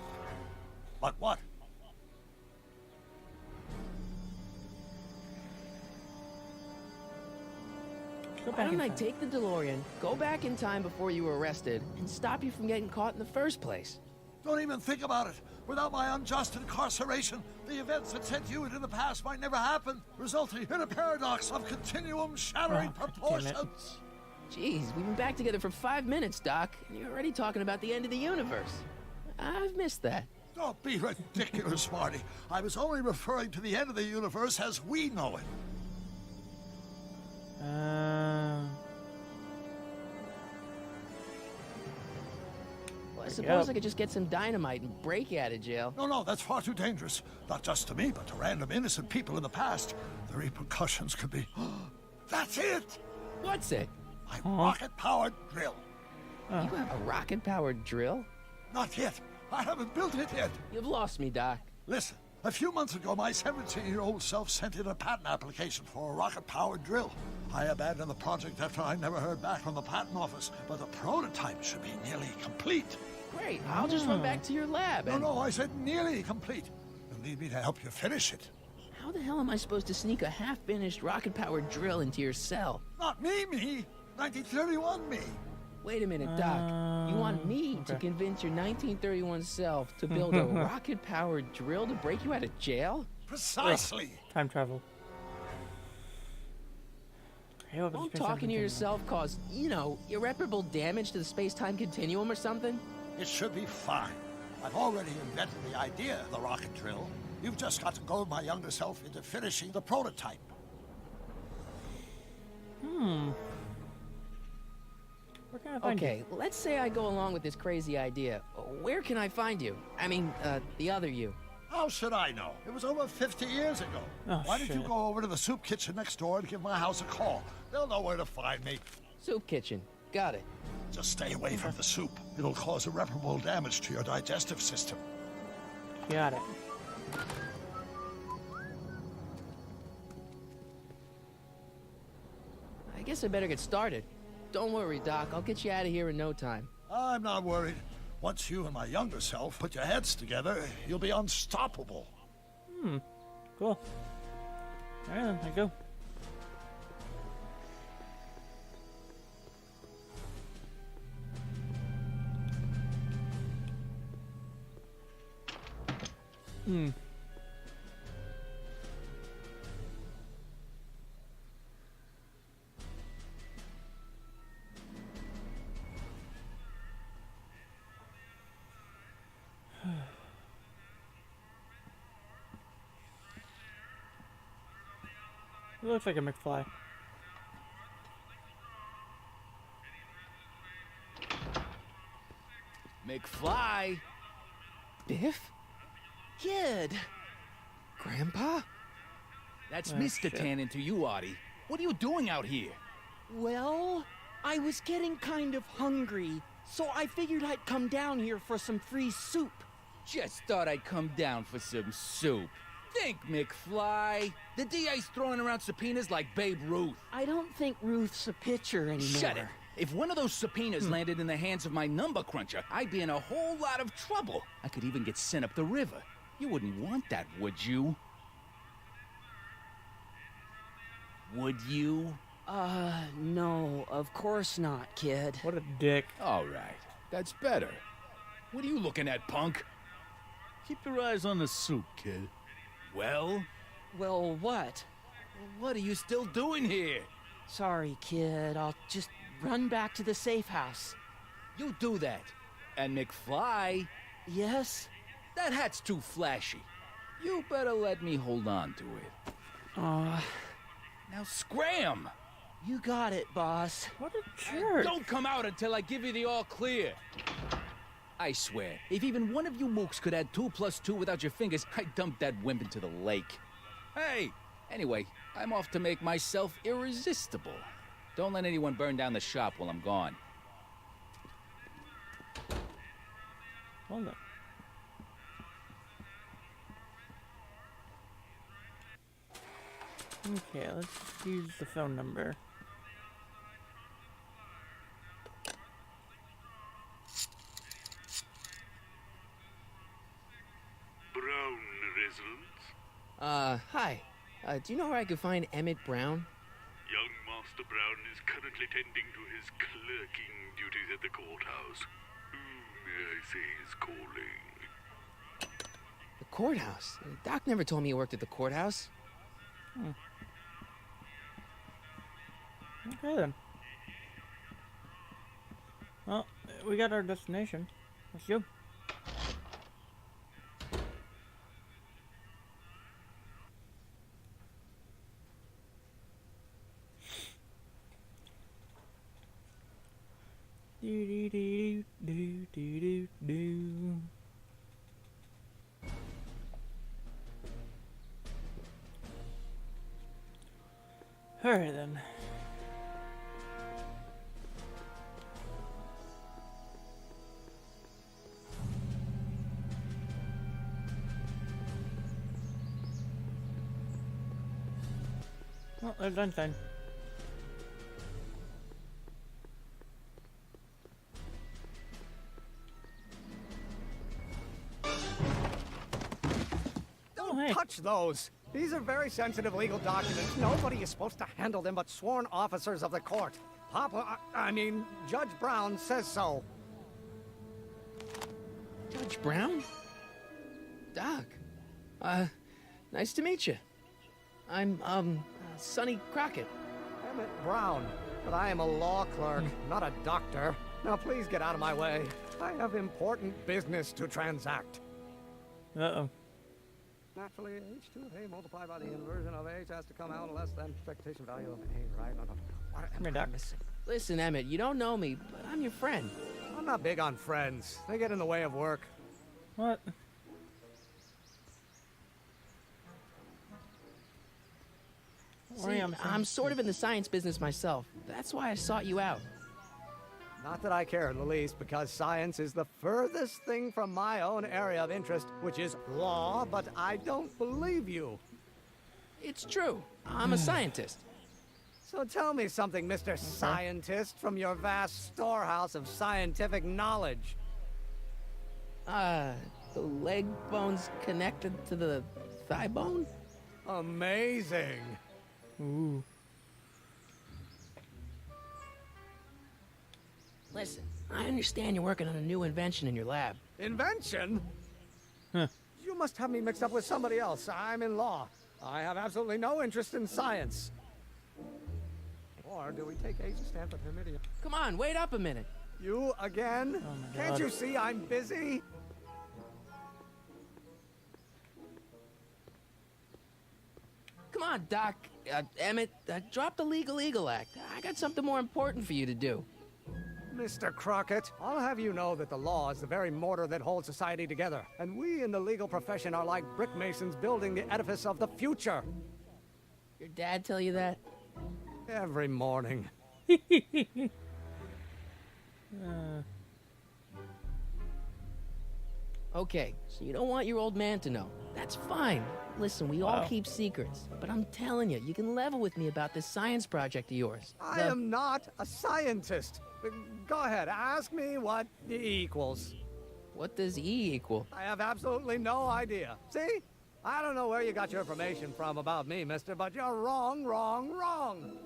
But what? Go Why back don't in I time. take the DeLorean, go back in time before you were arrested, and stop you from getting caught in the first place? Don't even think about it. Without my unjust incarceration, the events that sent you into the past might never happen, resulting in a paradox of continuum-shattering Oh, damn it. proportions. Jeez, we've been back together for 5 minutes, Doc, and you're already talking about the end of the universe. I've missed that. Don't be ridiculous, Marty. I was only referring to the end of the universe as we know it. Well, I suppose I could just get some dynamite and break you out of jail. No, that's far too dangerous. Not just to me, but to random innocent people in the past. The repercussions could be... That's it! What's it? My rocket-powered drill. You have a rocket-powered drill? Not yet. I haven't built it yet. You've lost me, Doc. Listen, a few months ago, my 17-year-old self sent in a patent application for a rocket-powered drill. I abandoned the project after I never heard back from the patent office, but the prototype should be nearly complete. Great, I'll just run back to your lab and... No, I said nearly complete. You'll need me to help you finish it. How the hell am I supposed to sneak a half-finished rocket-powered drill into your cell? Not me. 1931 me. Wait a minute, Doc. You want me to convince your 1931 self to build a rocket-powered drill to break you out of jail? Precisely. Time travel. Hey, what about the Won't space-time talking to uh, continuum? yourself cause, irreparable damage to the space-time continuum or something? It should be fine. I've already invented the idea of the rocket drill. You've just got to goad my younger self into finishing the prototype. Where can I find Okay, let's say I go along with this crazy idea. Where can I find you? The other you. How should I know? It was over 50 years ago. Oh, Why don't you shit. go over to the soup kitchen next door and give my house a call? They'll know where to find me. Soup kitchen. Got it. Just stay away from the soup. It'll cause irreparable damage to your digestive system. you? Got it. I guess I better get started. Don't worry, Doc. I'll get you out of here in no time. I'm not worried. Once you and my younger self put your heads together, you'll be unstoppable. Cool. Alright then, I go. It looks like a McFly. McFly? Biff? Kid? Grandpa? That's Oh, Mr. shit. Tannen to you, Artie. What are you doing out here? Well, I was getting kind of hungry, so I figured I'd come down here for some free soup. Just thought I'd come down for some soup. Think, McFly. The DA's throwing around subpoenas like Babe Ruth. I don't think Ruth's a pitcher anymore. Shut it. If one of those subpoenas landed in the hands of my number cruncher, I'd be in a whole lot of trouble. I could even get sent up the river. You wouldn't want that, would you? Would you? No, of course not, kid. What a dick. All right. That's better. What are you looking at, punk? Keep your eyes on the soup, kid. Well, Well, what? what are you still doing here? Sorry, kid. I'll just run back to the safe house. You do that. And McFly, Yes? that hat's too flashy. You better let me hold on to it. Now scram! You got it, boss. What a jerk. Don't come out until I give you the all clear. I swear, if even one of you mooks could add 2 + 2 without your fingers, I'd dump that wimp into the lake. Hey! Anyway, I'm off to make myself irresistible. Don't let anyone burn down the shop while I'm gone. Hold on. Okay, let's use the phone number. Brown residence? Hi. Do you know where I could find Emmett Brown? Young Master Brown is currently tending to his clerking duties at the courthouse. Who may I say is calling? The courthouse? Doc never told me he worked at the courthouse. Okay then. Well, we got our destination. Let's go. Do do do do do do do. Alright then. Well, there's Einstein. Don't touch those. These are very sensitive legal documents. Nobody is supposed to handle them but sworn officers of the court. Judge Brown says so. Judge Brown? Doc. Nice to meet you. I'm, Sonny Crockett. Emmett Brown. But I am a law clerk, not a doctor. Now please get out of my way. I have important business to transact. Uh-oh. Naturally, H2 of A multiplied by the inversion of H has to come out less than expectation value of A, right? No. What am I missing? Listen, Emmett, you don't know me, but I'm your friend. I'm not big on friends. They get in the way of work. What? See, I'm sort of in the science business myself. That's why I sought you out. Not that I care in the least, because science is the furthest thing from my own area of interest, which is law, but I don't believe you. It's true. I'm a scientist. So tell me something, Mr. Scientist, from your vast storehouse of scientific knowledge. The leg bone's connected to the thigh bone? Amazing. Ooh. Listen, I understand you're working on a new invention in your lab. Invention? Huh. You must have me mixed up with somebody else. I'm in law. I have absolutely no interest in science. Or do we take H to stand for Hermidia? Come on, wait up a minute. You again? Oh my Can't God. you see I'm busy? Come on, Doc. Emmett, drop the Legal Eagle Act. I got something more important for you to do. Mr. Crockett, I'll have you know that the law is the very mortar that holds society together, and we in the legal profession are like brick masons building the edifice of the future. Your dad tell you that? Every morning. Okay, so you don't want your old man to know. That's fine. Listen, we all keep secrets. But I'm telling you, you can level with me about this science project of yours. I am not a scientist. Go ahead, ask me what E equals. What does E equal? I have absolutely no idea. See? I don't know where you got your information from about me, mister, but you're wrong, wrong, wrong.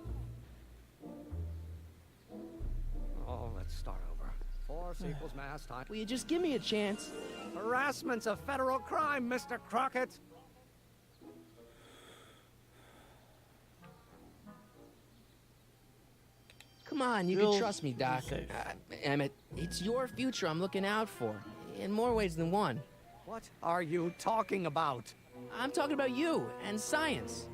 Oh, let's start over. Force equals mass time. Will you just give me a chance? Harassment's a federal crime, Mr. Crockett. Come on, you can trust me, Doc. Emmett, it's your future I'm looking out for. In more ways than one. What are you talking about? I'm talking about you and science.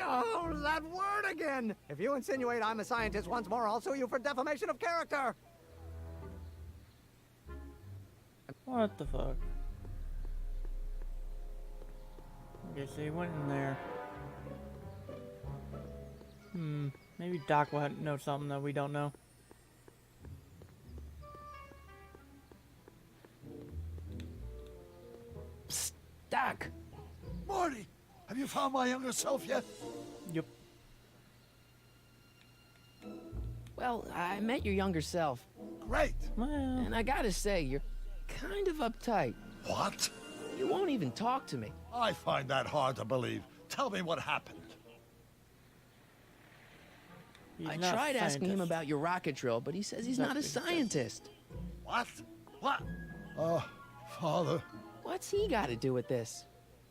Oh, that word again! If you insinuate I'm a scientist once more, I'll sue you for defamation of character! What the fuck? Okay, so he went in there. Maybe Doc will know something that we don't know. Psst, Doc! Marty, have you found my younger self yet? Yep. Well, I met your younger self. Great. Well. And I gotta say, you're kind of uptight. What? You won't even talk to me. I find that hard to believe. Tell me what happened. I tried asking him about your rocket drill, but he says he's not a scientist. What? What? Oh, Father. What's he got to do with this?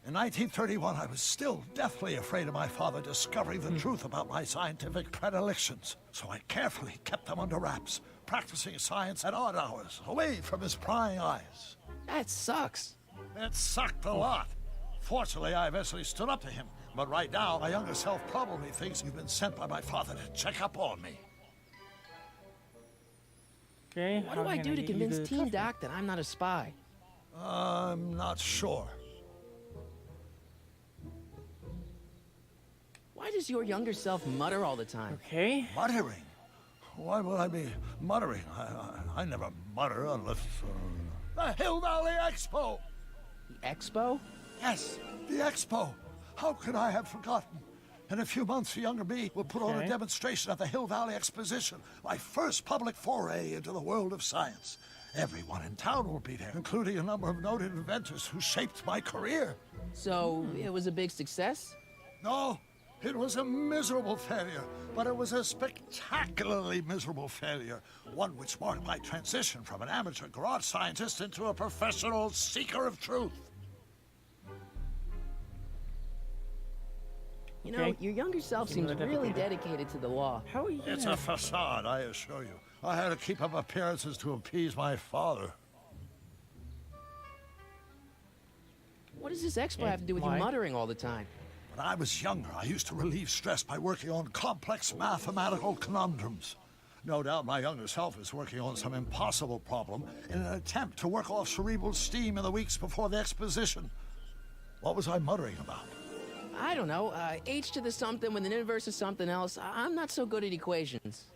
In 1931, I was still deathly afraid of my father discovering the truth about my scientific predilections, so I carefully kept them under wraps, practicing science at odd hours, away from his prying eyes. That sucks. It sucked a lot. Fortunately, I eventually stood up to him, but right now, my younger self probably thinks you've been sent by my father to check up on me. Okay. What do I do to convince Teen Doc that I'm not a spy? I'm not sure. Why does your younger self mutter all the time? Okay. Muttering? Why would I be muttering? I never mutter unless... the Hill Valley Expo! The Expo? Yes, the Expo. How could I have forgotten? In a few months, the younger me will put on a demonstration at the Hill Valley Exposition, my first public foray into the world of science. Everyone in town will be there, including a number of noted inventors who shaped my career. So, it was a big success? No, it was a miserable failure, but it was a spectacularly miserable failure, one which marked my transition from an amateur garage scientist into a professional seeker of truth. You know, your younger self seems really dedicated to the law. How are you? It's a facade, I assure you. I had to keep up appearances to appease my father. What does this expo have to do with you muttering all the time? When I was younger, I used to relieve stress by working on complex mathematical conundrums. No doubt my younger self is working on some impossible problem in an attempt to work off cerebral steam in the weeks before the exposition. What was I muttering about? I don't know. H to the something with an inverse of something else. I'm not so good at equations.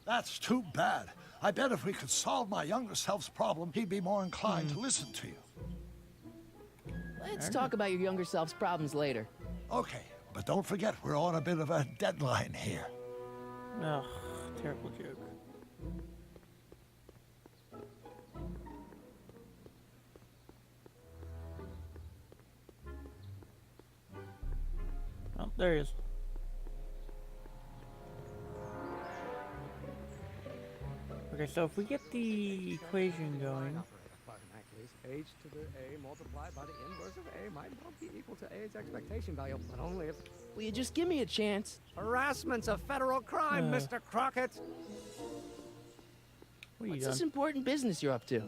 That's too bad. I bet if we could solve my younger self's problem, he'd be more inclined to listen to you. Let's talk about your younger self's problems later. Okay, but don't forget we're on a bit of a deadline here. Ugh, terrible joke. Oh, there he is. Okay, so if we get the equation going... H to the A multiplied by the inverse of A might well be equal to A's expectation value, but only if... Will you just give me a chance? Harassment's a federal crime, Mr. Crockett. What are you What's doing? this important business you're up to?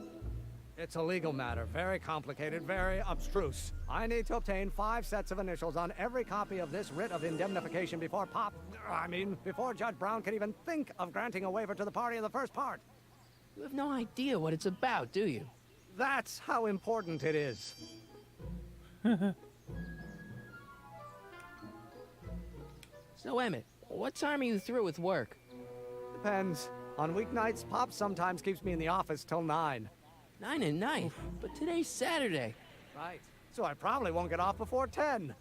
It's a legal matter, very complicated, very abstruse. I need to obtain 5 sets of initials on every copy of this writ of indemnification before before Judge Brown can even think of granting a waiver to the party in the first part. You have no idea what it's about, do you? That's how important it is. So, Emmett, what time are you through with work? Depends. On weeknights, Pop sometimes keeps me in the office till 9. 9 at night? But today's Saturday. Right. So I probably won't get off before 10.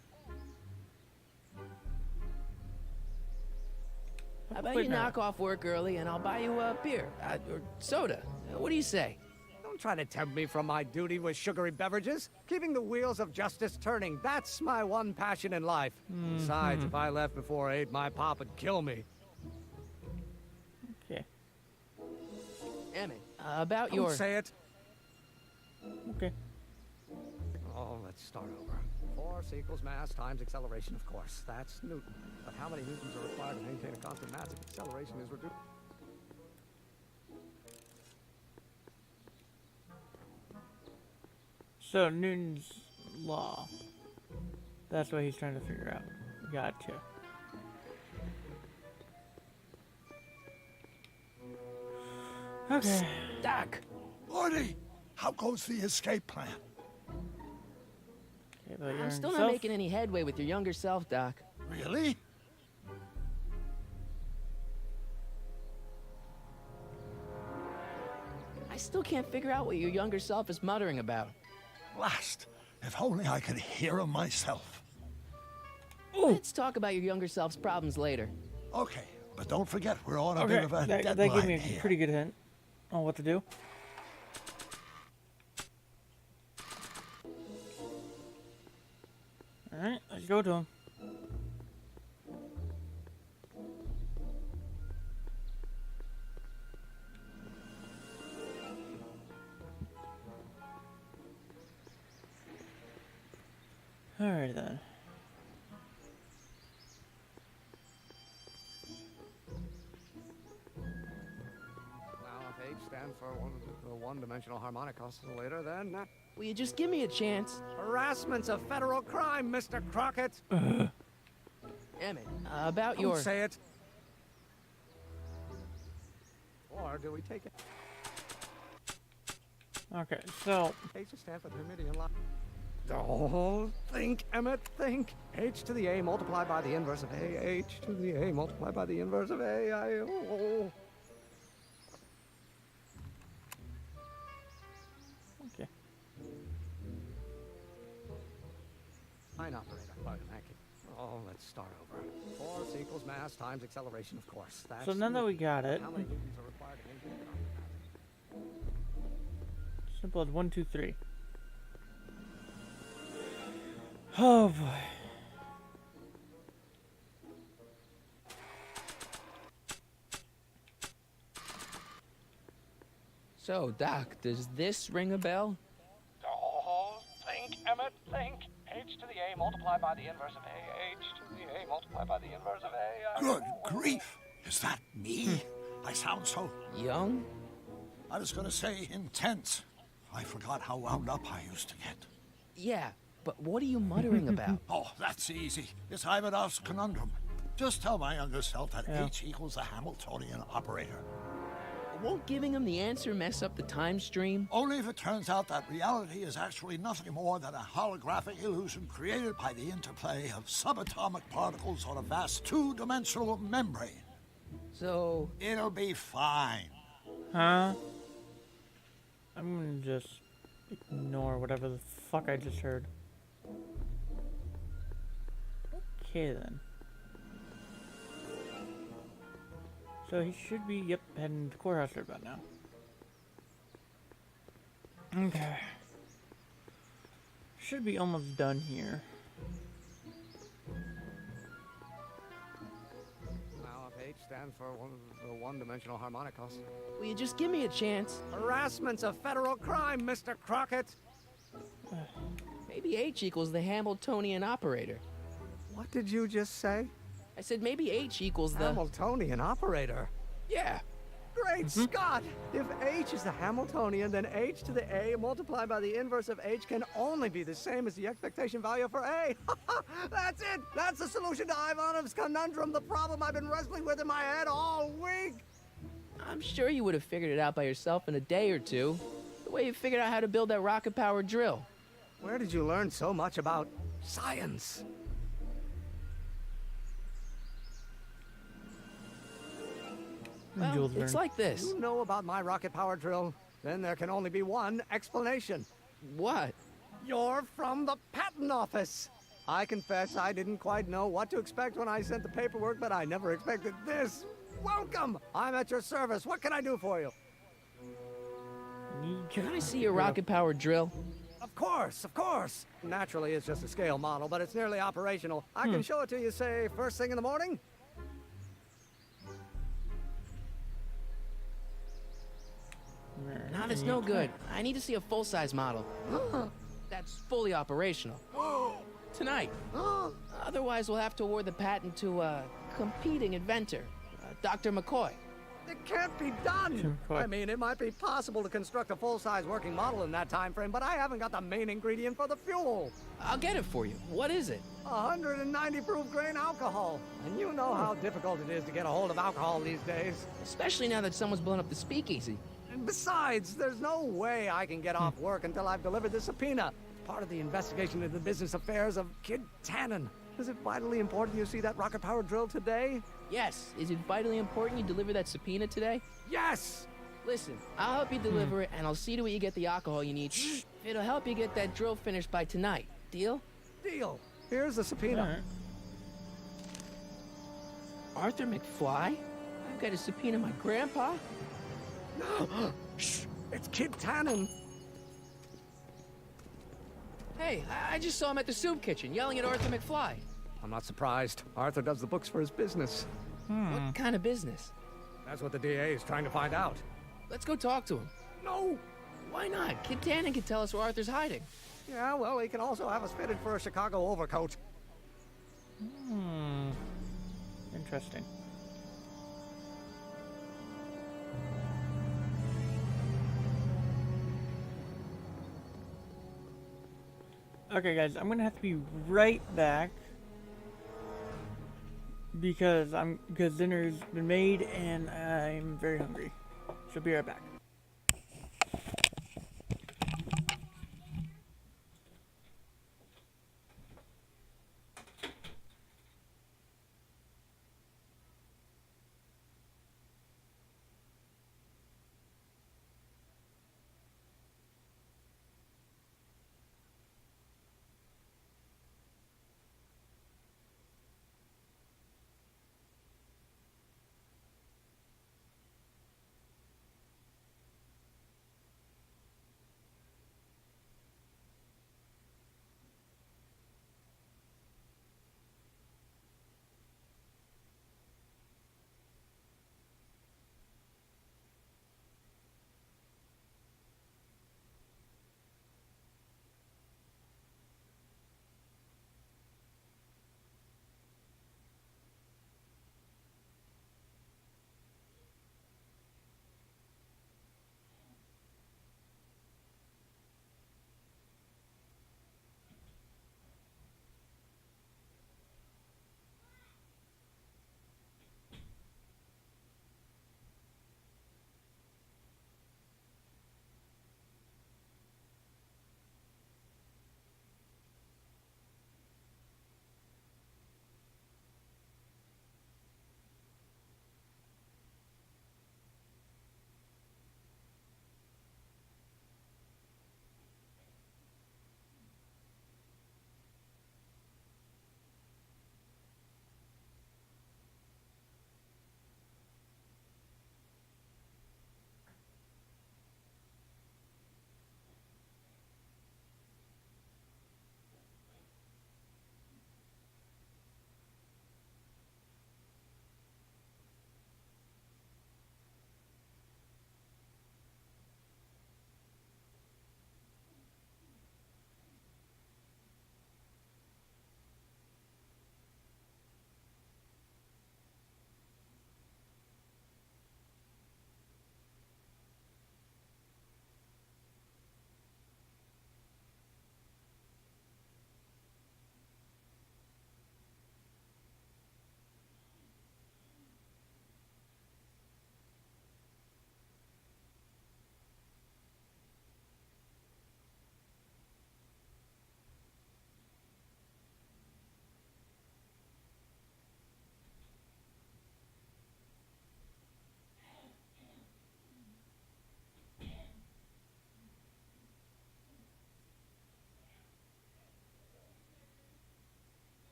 How about you knock off work early and I'll buy you a beer or soda? What do you say? Don't try to tempt me from my duty with sugary beverages. Keeping the wheels of justice turning, that's my one passion in life. Besides, if I left before 8, my pop would kill me. Okay. Emmett, about Don't say it. Okay. Oh, let's start over. Force equals mass times acceleration, of course. That's Newton. But how many newtons are required to maintain a constant mass if acceleration is reduced? So, Newton's law. That's what he's trying to figure out. Gotcha. Okay. Doc! Morty, how goes the escape plan? Okay, but I'm still not making any headway with your younger self, Doc. Really? I still can't figure out what your younger self is muttering about. Blast! If only I could hear him myself. Let's talk about your younger self's problems later. Okay, but don't forget we're on a Okay, bit of a that deadline gave me a here. pretty good hint on what to do. Alright, let's go to him. Alright then. Now, if H stands for one-dimensional harmonic oscillator, then Will you just give me a chance? harassment's a federal crime, Mr. Crockett. Emmett, about Don't your... say it. Or do we take it? Okay, so H to stand for the Hermitian line. Don't think, Emmett, think. H to the A multiplied by the inverse of A. H to the A multiplied by the inverse of A. okay. Fine operator. Pardon, thank you. Oh, let's start over. Force equals mass times acceleration, of course. That's So now that we got it, how many newtons are required to maintain a constant mass? simple as 1, 2, 3. Oh boy. So, Doc, does this ring a bell? Oh, think, Emmett, think. H to the A multiplied by the inverse of A. H to the A multiplied by the inverse of A. Good grief! Is that me? I sound so... Young? I was gonna say intense. I forgot how wound up I used to get. Yeah, but what are you muttering about? Oh, that's easy. It's Ivanov's conundrum. Just tell my younger self that H equals the Hamiltonian operator. Won't giving him the answer mess up the time stream? Only if it turns out that reality is actually nothing more than a holographic illusion created by the interplay of subatomic particles on a vast two-dimensional membrane. So... It'll be fine. Huh? I'm gonna just ignore whatever the fuck I just heard. Okay then. So he should be, yep, heading to courthouse right about now. Okay. Should be almost done here. Now, if H stands for one-dimensional harmonic oscillator. Will you just give me a chance? Harassment's a federal crime, Mr. Crockett. Maybe H equals the Hamiltonian operator. What did you just say? I said maybe H equals the... Hamiltonian operator. Yeah. Great Scott! If h is the Hamiltonian, then h to the a multiplied by the inverse of h can only be the same as the expectation value for a. That's it! That's the solution to Ivanov's conundrum, the problem I've been wrestling with in my head all week! I'm sure you would have figured it out by yourself in a day or two. The way you figured out how to build that rocket-powered drill. Where did you learn so much about science? Well, it's like this. You know about my rocket power drill? Then there can only be one explanation. What? You're from the patent office. I confess I didn't quite know what to expect when I sent the paperwork, but I never expected this. Welcome! I'm at your service. What can I do for you? Can I see your rocket-powered drill? Of course, of course. Naturally, it's just a scale model, but it's nearly operational. I can show it to you, say, first thing in the morning. No, that's no good. I need to see a full-size model. That's fully operational. Tonight. Otherwise, we'll have to award the patent to a competing inventor, Dr. McCoy. It can't be done. I mean, it might be possible to construct a full-size working model in that time frame, but I haven't got the main ingredient for the fuel. I'll get it for you. What is it? 190 proof grain alcohol. And you know how difficult it is to get a hold of alcohol these days. Especially now that someone's blown up the speakeasy. And besides, there's no way I can get off work until I've delivered the subpoena. It's part of the investigation into the business affairs of Kid Tannen. Is it vitally important you see that rocket-powered drill today? Yes. Is it vitally important you deliver that subpoena today? Yes! Listen, I'll help you deliver it, and I'll see to it you get the alcohol you need. It'll help you get that drill finished by tonight. Deal? Deal. Here's the subpoena. Arthur McFly? I've got to subpoena my grandpa? Shh! It's Kid Tannen. Hey, I just saw him at the soup kitchen, yelling at Arthur McFly. I'm not surprised. Arthur does the books for his business. What kind of business? That's what the DA is trying to find out. Let's go talk to him. No! Why not? Kid Tannen can tell us where Arthur's hiding. Yeah, well, he can also have us fitted for a Chicago overcoat. Interesting. Okay, guys, I'm gonna have to be right back because dinner's been made and I'm very hungry. So be right back.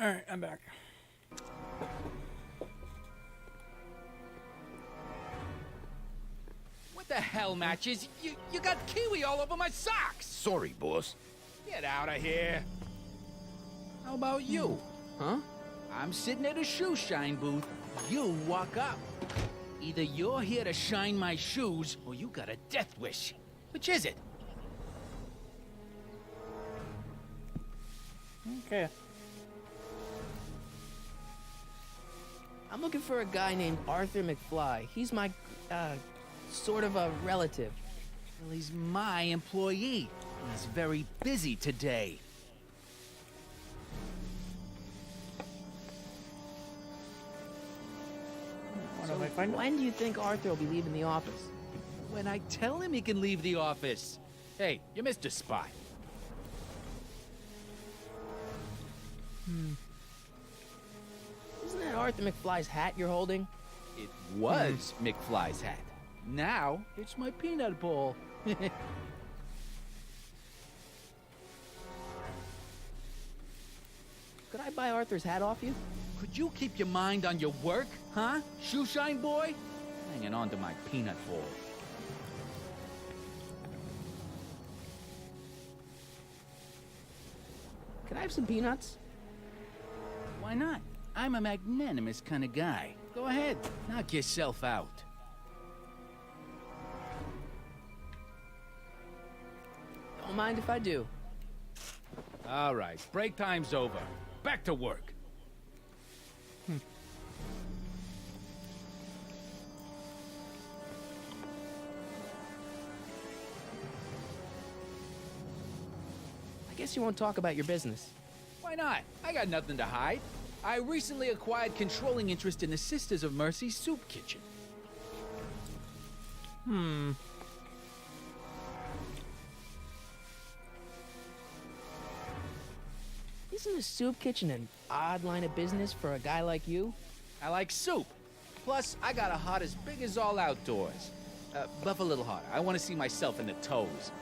Alright, I'm back. What the hell, Matches? You got kiwi all over my socks! Sorry, boss. Get out of here. How about you? Huh? I'm sitting at a shoe shine booth. You walk up. Either you're here to shine my shoes, or you got a death wish. Which is it? Okay. I'm looking for a guy named Arthur McFly. He's my, sort of a relative. Well, he's my employee. He's very busy today. So when do you think Arthur will be leaving the office? When I tell him he can leave the office. Hey, you missed a spot. Isn't that Arthur McFly's hat you're holding? It was McFly's hat. Now, it's my peanut bowl. Could I buy Arthur's hat off you? Could you keep your mind on your work, huh? Shoeshine boy? Hanging on to my peanut bowl. Can I have some peanuts? Why not? I'm a magnanimous kind of guy. Go ahead, knock yourself out. Don't mind if I do. All right, break time's over. Back to work. I guess you won't talk about your business. Why not? I got nothing to hide. I recently acquired controlling interest in the Sisters of Mercy Soup Kitchen. Isn't a soup kitchen an odd line of business for a guy like you? I like soup. Plus, I got a heart as big as all outdoors. Buff a little harder. I want to see myself in the toes.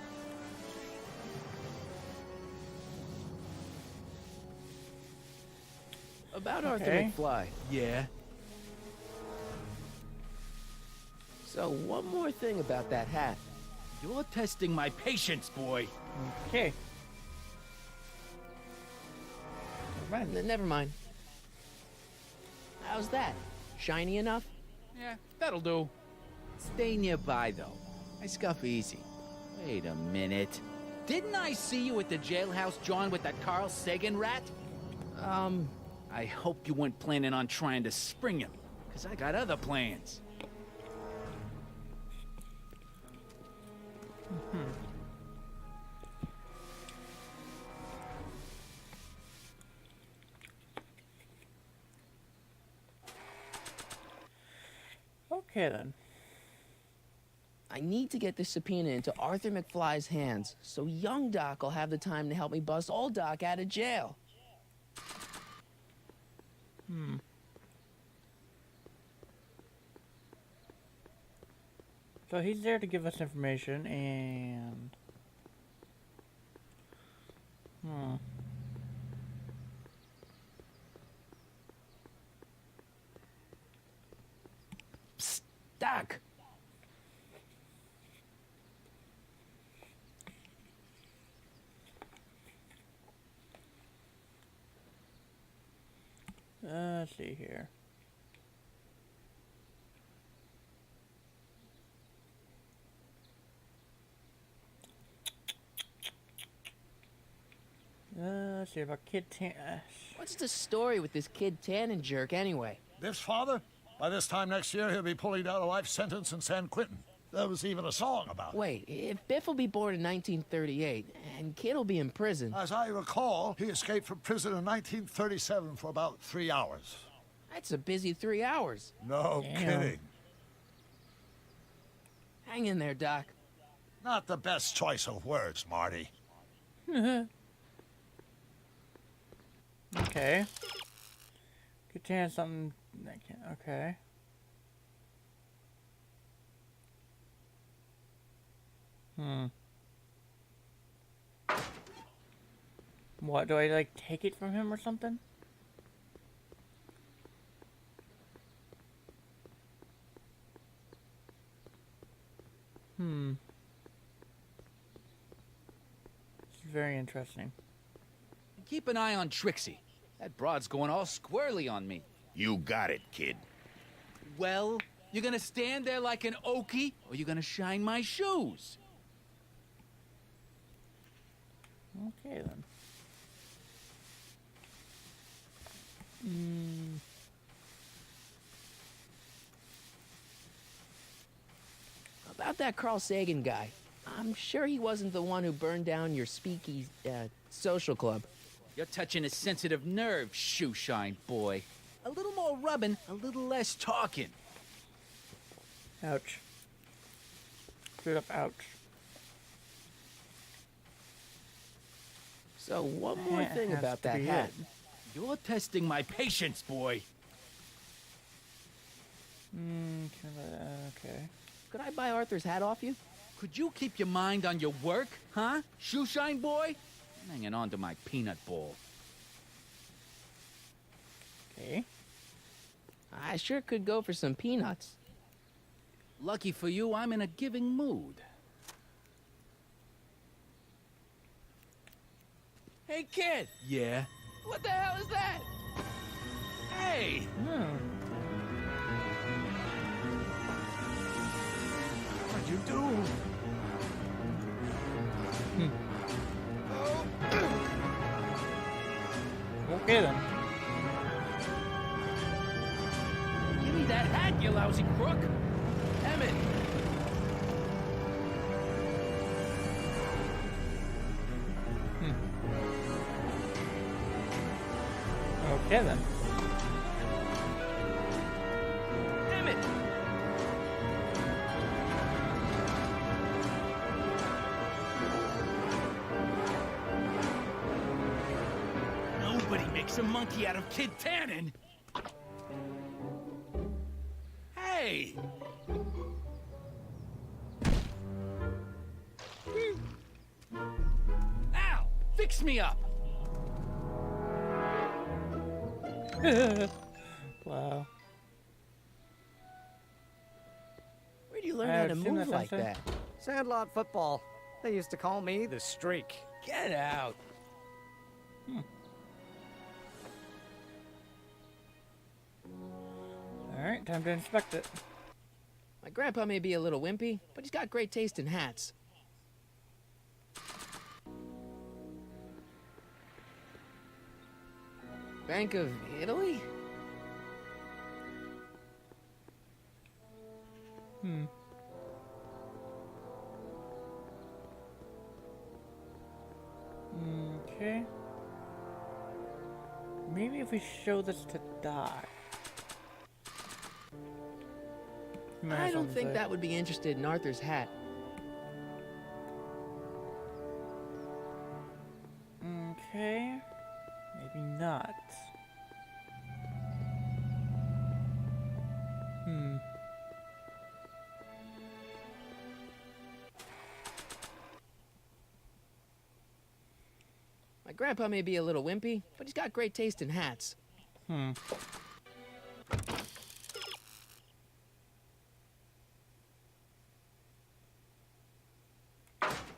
About Arthur Okay. McFly. Yeah? So, one more thing about that hat. You're testing my patience, boy. Okay. Never mind. How's that? Shiny enough? Yeah, that'll do. Stay nearby, though. I scuff easy. Wait a minute. Didn't I see you at the jailhouse, John, with that Carl Sagan rat? I hope you weren't planning on trying to spring him, because I got other plans. Okay then. I need to get this subpoena into Arthur McFly's hands, so young Doc will have the time to help me bust old Doc out of jail. So he's there to give us information and... Psst, Doc. Let's see here. Let's see about Kid Tan. What's the story with this kid Tannen jerk anyway? Biff's father? By this time next year, he'll be pulling down a life sentence in San Quentin. There was even a song about it. Wait, if Biff will be born in 1938, and Kid will be in prison... As I recall, he escaped from prison in 1937 for about 3 hours. That's a busy 3 hours. No kidding. Hang in there, Doc. Not the best choice of words, Marty. Okay. Kid Tan something... Okay. What, do I, like, take it from him or something? This is very interesting. Keep an eye on Trixie. That broad's going all squirrely on me. You got it, kid. Well, you gonna stand there like an okie, or you gonna shine my shoes? Okay, then. About that Carl Sagan guy. I'm sure he wasn't the one who burned down your speakeasy, social club. You're touching a sensitive nerve, shoeshine boy. A little more rubbing, a little less talking. Ouch. Straight up ouch. So one more It thing has about to that be hat. it. You're testing my patience, boy. Okay. Could I buy Arthur's hat off you? Could you keep your mind on your work, huh? Shoeshine boy? I'm hanging on to my peanut ball. Okay. I sure could go for some peanuts. Lucky for you, I'm in a giving mood. Hey, kid! Yeah? What the hell is that? Hey! What'd you do? Okay, then. Give me that hat, you lousy crook! Emmett! Okay, then. Emmett! Nobody makes a monkey out of Kid Tannen! Hey! Ow! Fix me up! Wow. Where'd you learn how to seen move like sensei. that? Sandlot football. They used to call me the Streak. Get out. Alright, time to inspect it. My grandpa may be a little wimpy, but he's got great taste in hats. Bank of Italy? Okay. Maybe if we show this to Doc. He might have I don't something to think say. that would be interested in Arthur's hat. Okay. Maybe not. My grandpa may be a little wimpy, but he's got great taste in hats.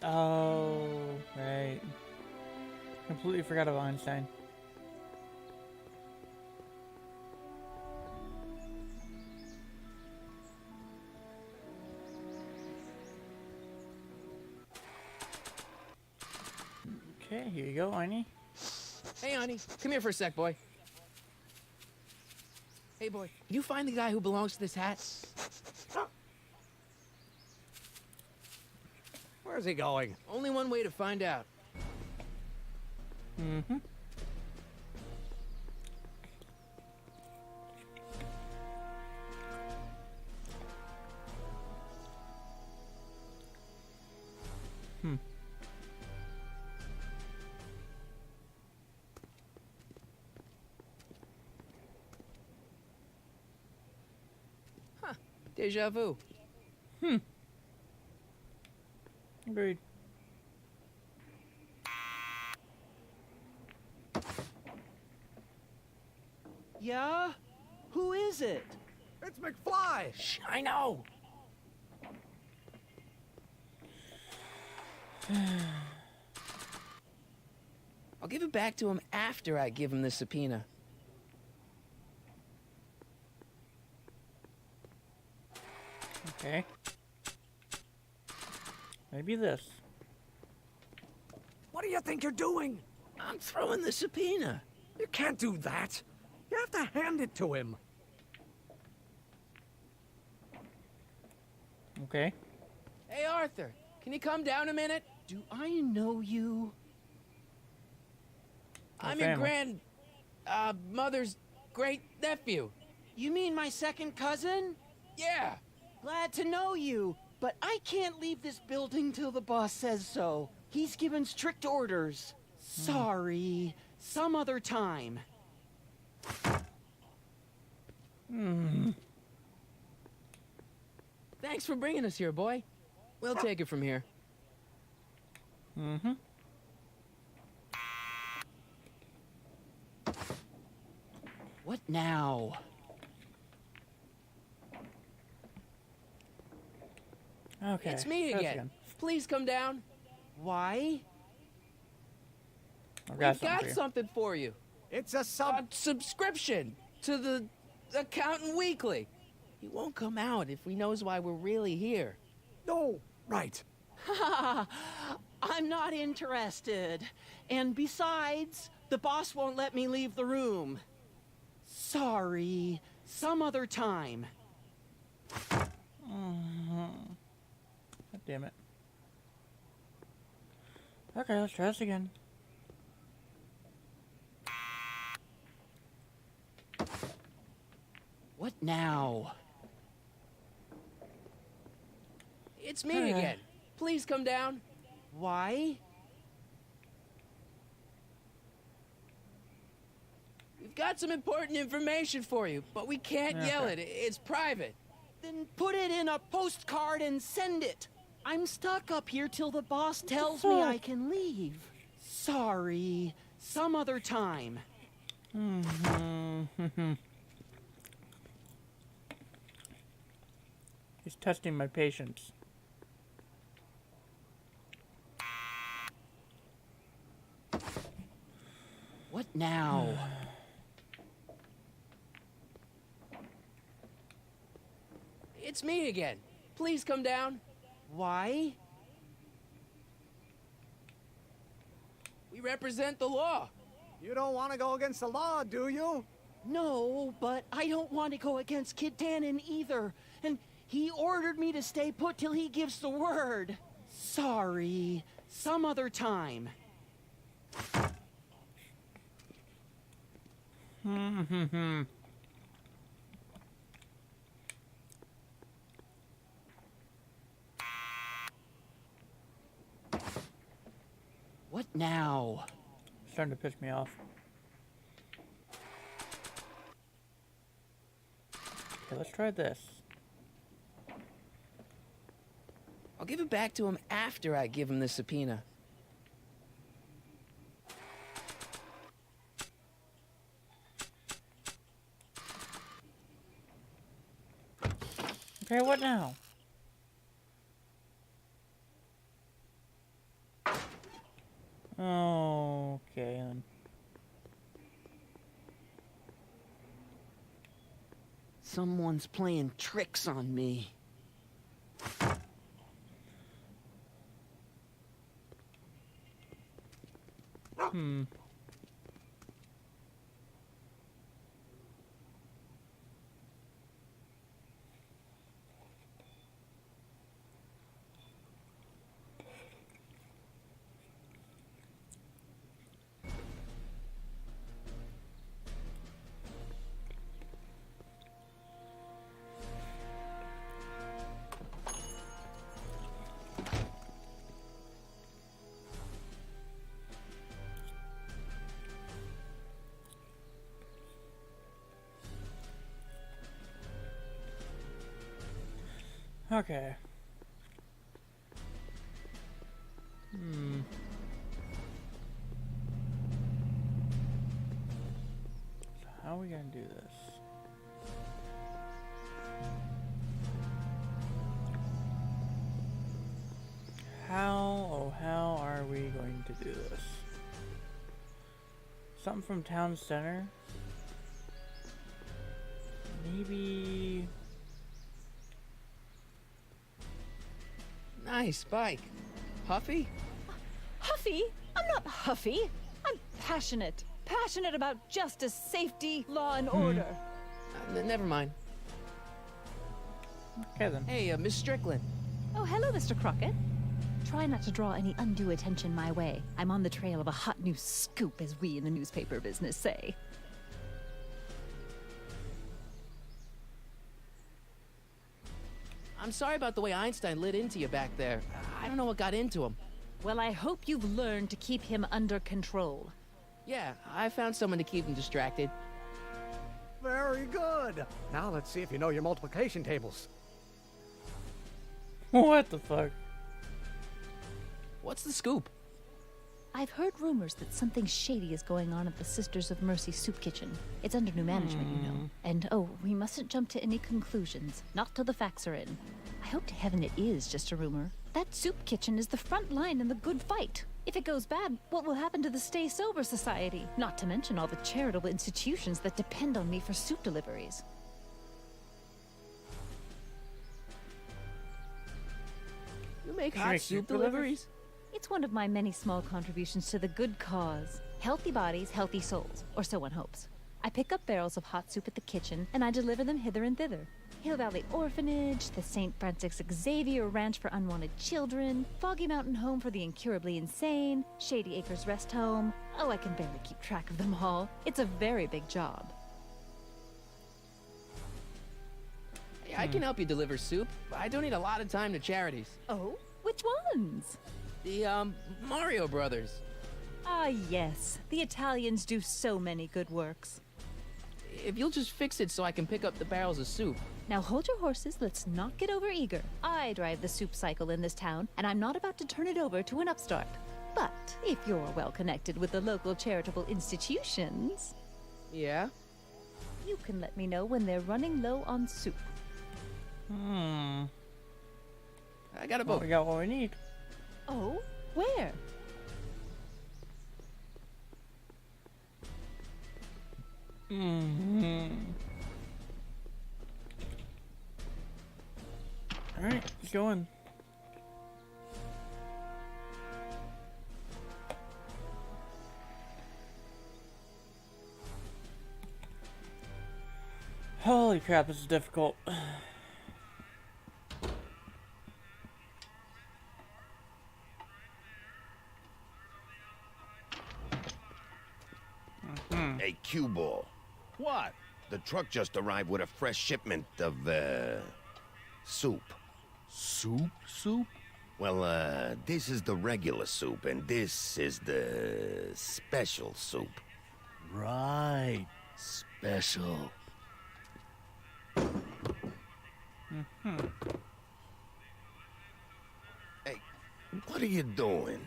Oh, right. Completely forgot about Einstein. Okay, here you go, Einie. Hey, Ani, come here for a sec, boy. Hey, boy, you find the guy who belongs to this hat? Where's he going? Only one way to find out. Huh. Deja vu. Agreed. Yeah? Who is it? It's McFly! Shh, I know. I'll give it back to him after I give him the subpoena. Okay. Maybe this. What do you think you're doing? I'm throwing the subpoena. You can't do that. You have to hand it to him. Okay. Hey, Arthur, can you come down a minute? Do I know you? I'm your mother's great nephew. You mean my second cousin? Yeah. Glad to know you, but I can't leave this building till the boss says so. He's given strict orders. Sorry. Some other time. Thanks for bringing us here, boy. We'll take it from here. Mm-hmm. What now? Okay. It's me that's again. Please come down. Why? I've We've something got for you. something for you. It's a subscription to the Accountant Weekly. He won't come out if he knows why we're really here. No, right. I'm not interested. And besides, the boss won't let me leave the room. Sorry. Some other time. God damn it. Okay, let's try this again. What now? It's me again. Please come down. Why? We've got some important information for you, but we can't yell it. It's private. Then put it in a postcard and send it. I'm stuck up here till the boss tells me I can leave. Sorry. Some other time. He's testing my patience. What now? It's me again. Please come down. Why? We represent the law. You don't want to go against the law, do you? No, but I don't want to go against Kid Tannen either. And he ordered me to stay put till he gives the word. Sorry. Some other time. What now? Starting to piss me off. Okay, let's try this. I'll give it back to him after I give him the subpoena. Okay, what now? Okay, then. Someone's playing tricks on me. Okay. So how are we gonna do this? how are we going to do this? Something from town center? Maybe... Nice bike. Huffy? Huffy? I'm not huffy. I'm passionate. Passionate about justice, safety, law, and order. Never mind. Okay then. Hey, Miss Strickland. Oh, hello, Mr. Crockett. Try not to draw any undue attention my way. I'm on the trail of a hot new scoop, as we in the newspaper business say. I'm sorry about the way Einstein lit into you back there. I don't know what got into him. Well, I hope you've learned to keep him under control. Yeah, I found someone to keep him distracted. Very good. Now let's see if you know your multiplication tables. What the fuck? What's the scoop? I've heard rumors that something shady is going on at the Sisters of Mercy soup kitchen. It's under new management, you know. And oh, we mustn't jump to any conclusions. Not till the facts are in. I hope to heaven it is just a rumor. That soup kitchen is the front line in the good fight. If it goes bad, what will happen to the Stay Sober Society? Not to mention all the charitable institutions that depend on me for soup deliveries. You make hot soup deliveries? It's one of my many small contributions to the good cause. Healthy bodies, healthy souls, or so one hopes. I pick up barrels of hot soup at the kitchen, and I deliver them hither and thither. Hill Valley Orphanage, the St. Francis Xavier Ranch for Unwanted Children, Foggy Mountain Home for the Incurably Insane, Shady Acres Rest Home. Oh, I can barely keep track of them all. It's a very big job. Hey, I can help you deliver soup. I donate a lot of time to charities. Oh? Which ones? The, Mario Brothers. Ah, yes. The Italians do so many good works. If you'll just fix it so I can pick up the barrels of soup. Now hold your horses, let's not get overeager. I drive the soup cycle in this town, and I'm not about to turn it over to an upstart. But if you're well connected with the local charitable institutions... Yeah? You can let me know when they're running low on soup. I got a Well, boat. we got what we need. Oh? Where? Alright, let's go in. Holy crap, this is difficult. Hey, cue ball. What? The truck just arrived with a fresh shipment of, soup. Soup? Soup? Well, this is the regular soup, and this is the special soup. Right. Special. Hey, what are you doing?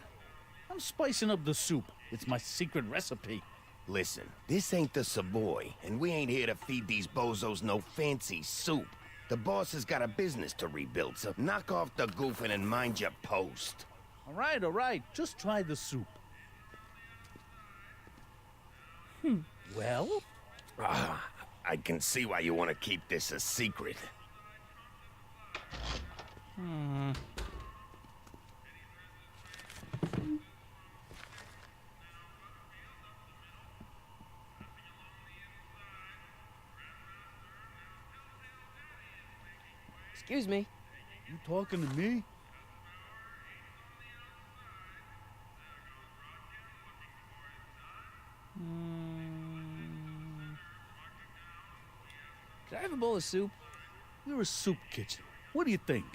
I'm spicing up the soup. It's my secret recipe. Listen, this ain't the Savoy, and we ain't here to feed these bozos no fancy soup. The boss has got a business to rebuild, so knock off the goofing and mind your post. All right. Just try the soup. Well? I can see why you want to keep this a secret. Excuse me. You talking to me? Could I have a bowl of soup? You're a soup kitchen. What do you think?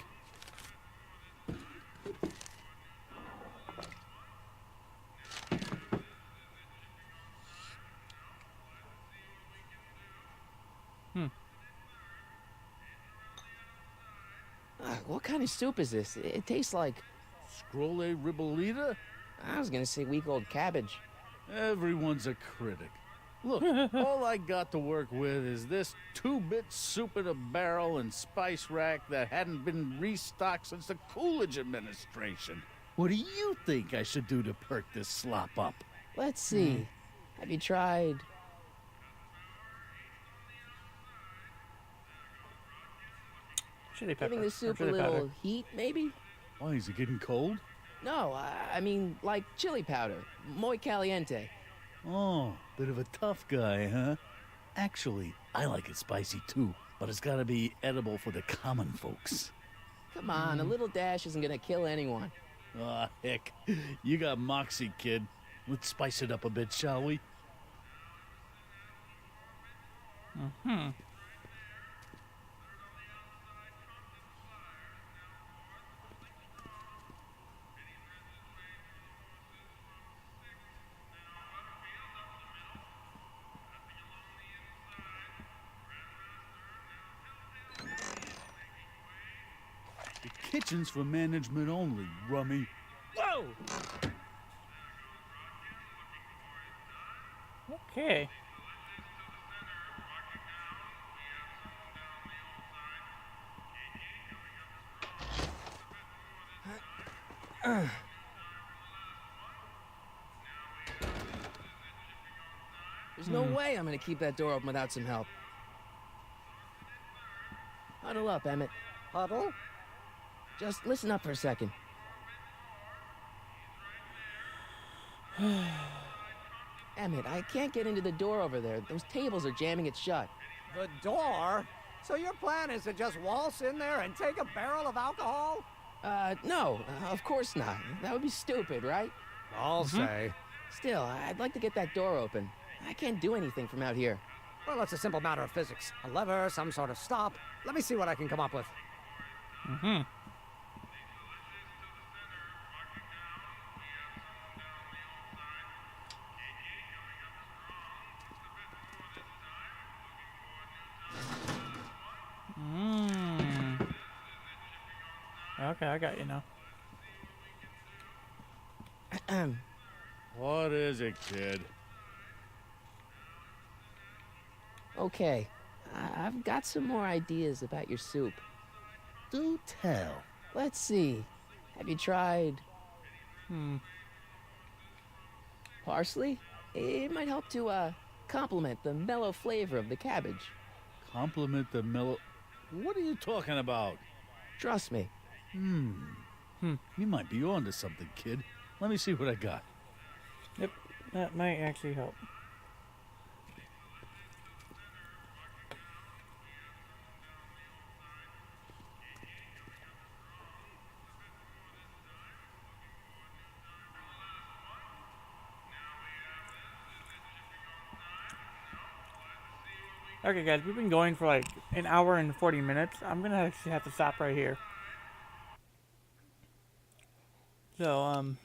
What kind of soup is this? It tastes like... Scrolle ribollita? I was gonna say week-old cabbage. Everyone's a critic. Look, all I got to work with is this 2-bit soup in a barrel and spice rack that hadn't been restocked since the Coolidge administration. What do you think I should do to perk this slop up? Let's see. Have you tried? Chili pepper. Giving the or soup a chili little powder. heat, maybe? Why, is it getting cold? No, I mean like chili powder. Muy caliente. Oh, bit of a tough guy, huh? Actually, I like it spicy too, but it's gotta be edible for the common folks. Come on, a little dash isn't gonna kill anyone. Ah, heck. You got moxie, kid. Let's spice it up a bit, shall we? Mm-hmm. The kitchen's for management only, rummy. Whoa! Okay. There's no way I'm gonna keep that door open without some help. Huddle up, Emmett. Huddle? Just listen up for a second. Emmett, I can't get into the door over there. Those tables are jamming it shut. The door? So your plan is to just waltz in there and take a barrel of alcohol? No, of course not. That would be stupid, right? I'll say. Still, I'd like to get that door open. I can't do anything from out here. Well, it's a simple matter of physics. A lever, some sort of stop. Let me see what I can come up with. Mm-hmm. Okay, I got you now. What is it, kid? Okay, I've got some more ideas about your soup. Do tell. Let's see. Have you tried parsley? It might help to complement the mellow flavor of the cabbage. Compliment the mellow... What are you talking about? Trust me. You might be onto something, kid. Let me see what I got. Yep, that might actually help. Okay, guys, we've been going for like an hour and 40 minutes. I'm gonna actually have to stop right here. So, well, I'm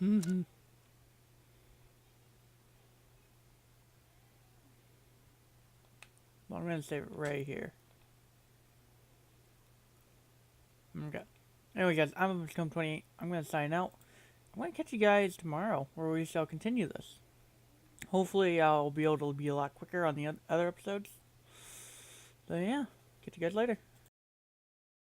gonna save it right here. Okay. Anyway, guys, I'm Scum28. I'm gonna sign out. I'm gonna catch you guys tomorrow, where we shall continue this. Hopefully, I'll be able to be a lot quicker on the other episodes. So yeah, catch you guys later.